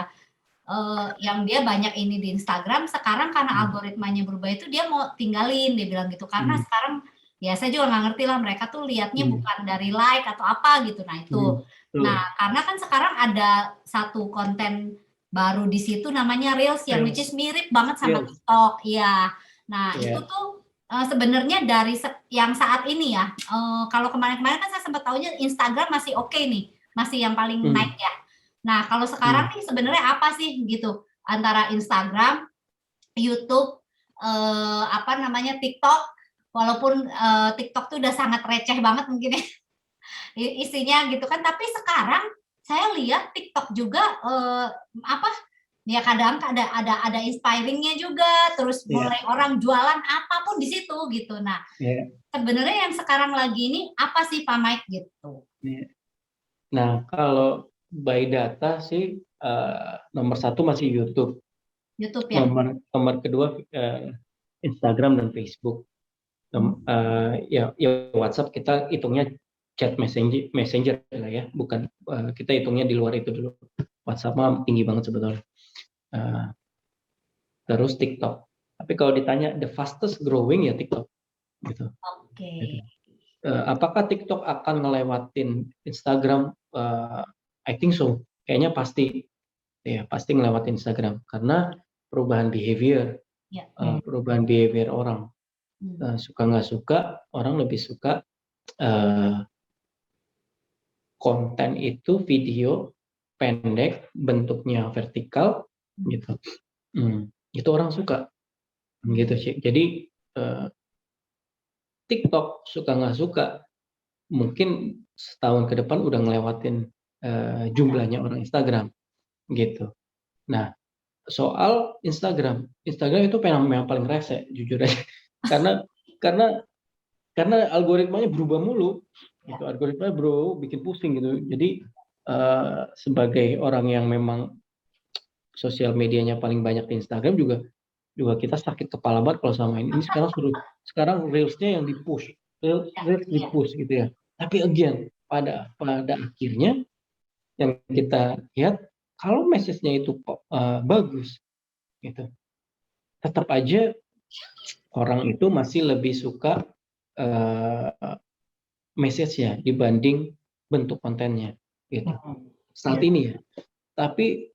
yang dia banyak ini di Instagram sekarang karena algoritmanya berubah itu dia mau tinggalin, dia bilang gitu. Karena sekarang ya saya juga nggak ngerti lah mereka tuh lihatnya bukan dari like atau apa gitu. Nah itu. Nah karena kan sekarang ada satu konten baru di situ namanya Reels yang which is mirip banget sama TikTok. Iya. Nah itu tuh sebenarnya dari yang saat ini ya, kalau kemarin-kemarin kan saya sempat tahunya Instagram masih oke nih, masih yang paling naik ya. Nah kalau sekarang nih sebenarnya apa sih gitu antara Instagram, YouTube, TikTok, walaupun TikTok tuh udah sangat receh banget mungkin ya isinya gitu kan, tapi sekarang saya lihat TikTok juga ya kadang ada inspiring-nya juga, terus mulai orang jualan apapun di situ gitu. Nah, sebenarnya yang sekarang lagi ini apa sih Pak Mike gitu? Nah, kalau by data sih nomor 1 masih YouTube. YouTube ya. Nomor kedua Instagram dan Facebook. Ya WhatsApp kita hitungnya chat messenger lah ya, bukan kita hitungnya di luar itu dulu. WhatsApp mah tinggi banget sebetulnya. Terus TikTok. Tapi kalau ditanya the fastest growing ya TikTok gitu. Oke. Apakah TikTok akan ngelewatin Instagram? I think so. Kayaknya pasti ngelewatin Instagram karena perubahan behavior, perubahan behavior orang. Suka nggak suka, orang lebih suka konten itu video pendek, bentuknya vertikal, gitu. Itu orang suka, gitu sih. Jadi TikTok suka nggak suka, mungkin setahun ke depan udah ngelewatin jumlahnya orang Instagram, gitu. Nah, soal Instagram itu memang paling rese, jujur aja. Karena algoritmanya berubah mulu, gitu. Algoritmanya bikin pusing gitu. Jadi sebagai orang yang memang sosial medianya paling banyak di Instagram juga kita sakit kepala banget kalau sama ini. Sekarang reelsnya yang reels di-push gitu ya. Tapi again pada akhirnya yang kita lihat kalau message-nya itu bagus gitu, tetap aja orang itu masih lebih suka message-nya dibanding bentuk kontennya gitu. Saat ini ya. Tapi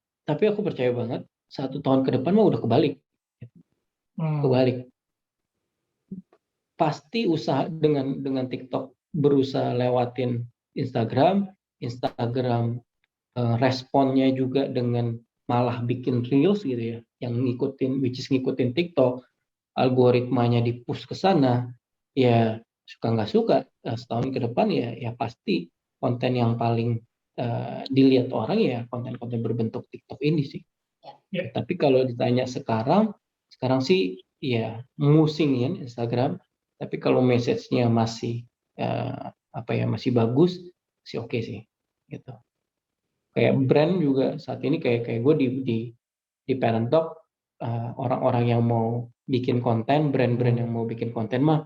aku percaya banget 1 tahun ke depan mah udah kebalik. pasti usaha dengan TikTok berusaha lewatin Instagram responnya juga dengan malah bikin reels gitu ya, yang ngikutin TikTok, algoritmanya di-push ke sana, ya suka nggak suka, setahun ke depan ya pasti konten yang paling dilihat orang ya konten-konten berbentuk TikTok ini sih. Ya. Tapi kalau ditanya sekarang sih ya musingin Instagram, tapi kalau message-nya masih masih bagus sih oke sih gitu. Kayak brand juga saat ini kayak gue di Parent Talk, orang-orang yang mau bikin konten, brand-brand yang mau bikin konten mah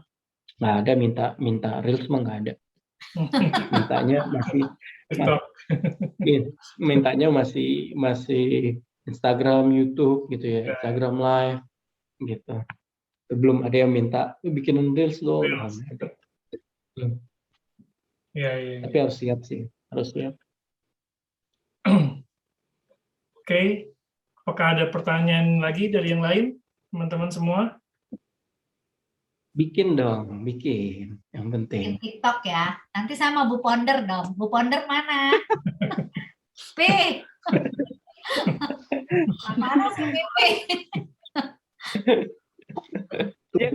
nggak ada minta reels mah nggak ada. Mintanya masih Instagram, YouTube gitu ya, Instagram Live gitu. Belum ada yang minta bikin reels dong. Tapi harus siap sih, harus siap. Oke, apakah ada pertanyaan lagi dari yang lain, teman-teman semua? Bikin dong, bikin. Yang penting. Bikin TikTok ya. Nanti sama Bu Ponder dong. Bu Ponder mana? P. Mana si PP?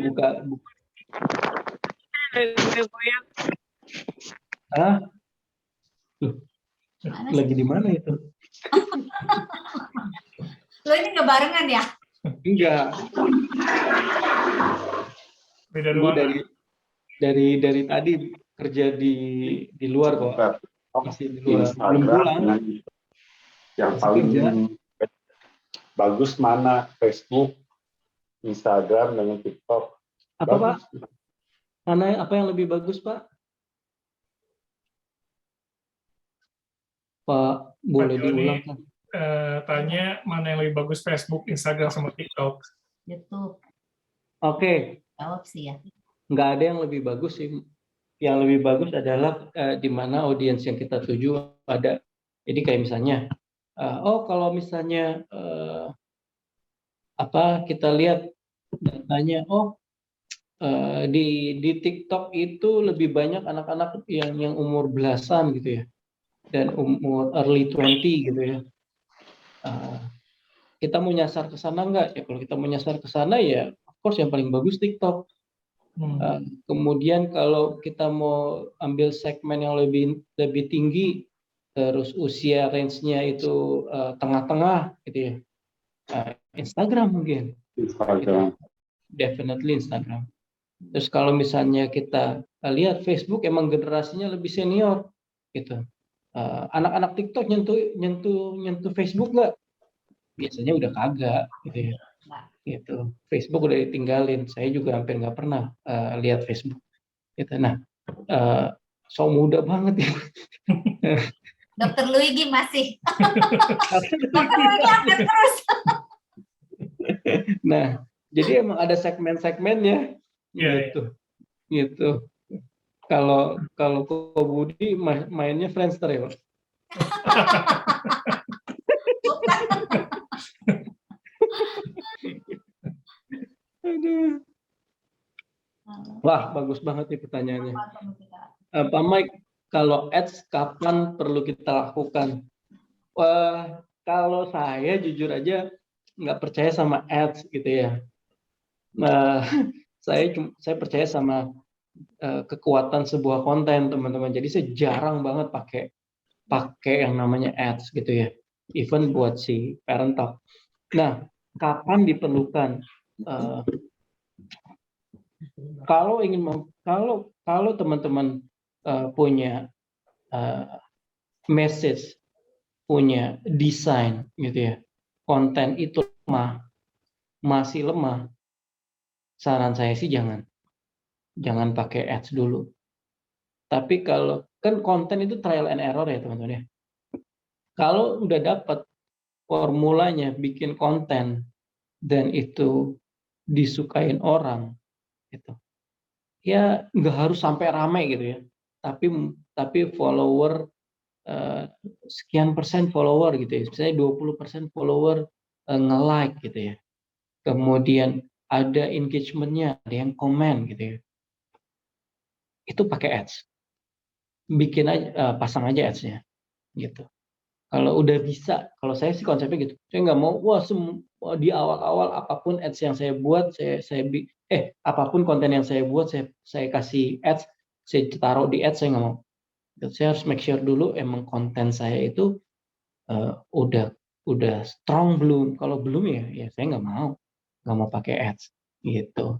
Buka. Hah? Lagi di mana itu? Lo ini nggak barengan ya? Enggak. Beda dari tadi kerja di luar kok. Masih di luar. Belum pulang. Yang paling bagus mana? Facebook, Instagram, dengan TikTok. Apa bagus. Pak? Apa yang lebih bagus, Pak? Pak, boleh diulang kan? Tanya mana yang lebih bagus, Facebook, Instagram, sama TikTok. YouTube. Oke. Jawab sih ya. Nggak ada yang lebih bagus sih. Yang lebih bagus adalah di mana audiens yang kita tuju ada. Jadi kayak misalnya, kalau misalnya kita lihat datanya, di TikTok itu lebih banyak anak-anak yang umur belasan gitu ya, dan umur early 20 gitu ya. Kita mau nyasar ke sana nggak? Ya kalau kita mau nyasar ke sana ya, of course yang paling bagus TikTok. Kemudian kalau kita mau ambil segmen yang lebih tinggi, terus usia range-nya itu tengah-tengah gitu ya, Instagram mungkin. Instagram. Definitely Instagram. Terus kalau misalnya kita lihat Facebook, emang generasinya lebih senior gitu. Anak-anak TikTok nyentuh Facebook nggak? Biasanya udah kagak gitu ya. Gitu. Facebook udah ditinggalin. Saya juga hampir nggak pernah lihat Facebook. Gitu. Nah, so muda banget ya. Dokter Luigi masih. Dokter Luigi update terus. Nah, jadi emang ada segmen-segmennya. Gitu. Kalau Ko Budi mainnya Friendster ya, Pak? Aduh. Wah, bagus banget nih pertanyaannya. Pak Mike, kalau ads kapan perlu kita lakukan? Kalau saya jujur aja nggak percaya sama ads gitu ya. Saya percaya sama kekuatan sebuah konten, teman-teman. Jadi saya jarang banget pakai yang namanya ads gitu ya. Even buat si Parent Talk. Nah, kapan diperlukan? Kalau teman-teman punya message, punya desain gitu ya, konten itu masih lemah, saran saya sih jangan pakai ads dulu. Tapi kalau kan konten itu trial and error ya teman-teman ya. Kalau udah dapat formulanya bikin konten dan itu disukain orang gitu, ya nggak harus sampai ramai gitu ya. Tapi follower sekian persen follower gitu ya. Misalnya 20% follower nge-like gitu ya. Kemudian ada engagement-nya, ada yang komen gitu ya. itu pakai ads. Bikin aja, pasang aja ads-nya, gitu. Kalau udah bisa, kalau saya sih konsepnya gitu. Saya nggak mau, di awal-awal apapun ads yang saya buat, apapun konten yang saya buat, saya kasih ads, saya taruh di ads, saya nggak mau. Saya harus make sure dulu emang konten saya itu udah strong belum. Kalau belum ya saya nggak mau pakai ads, gitu.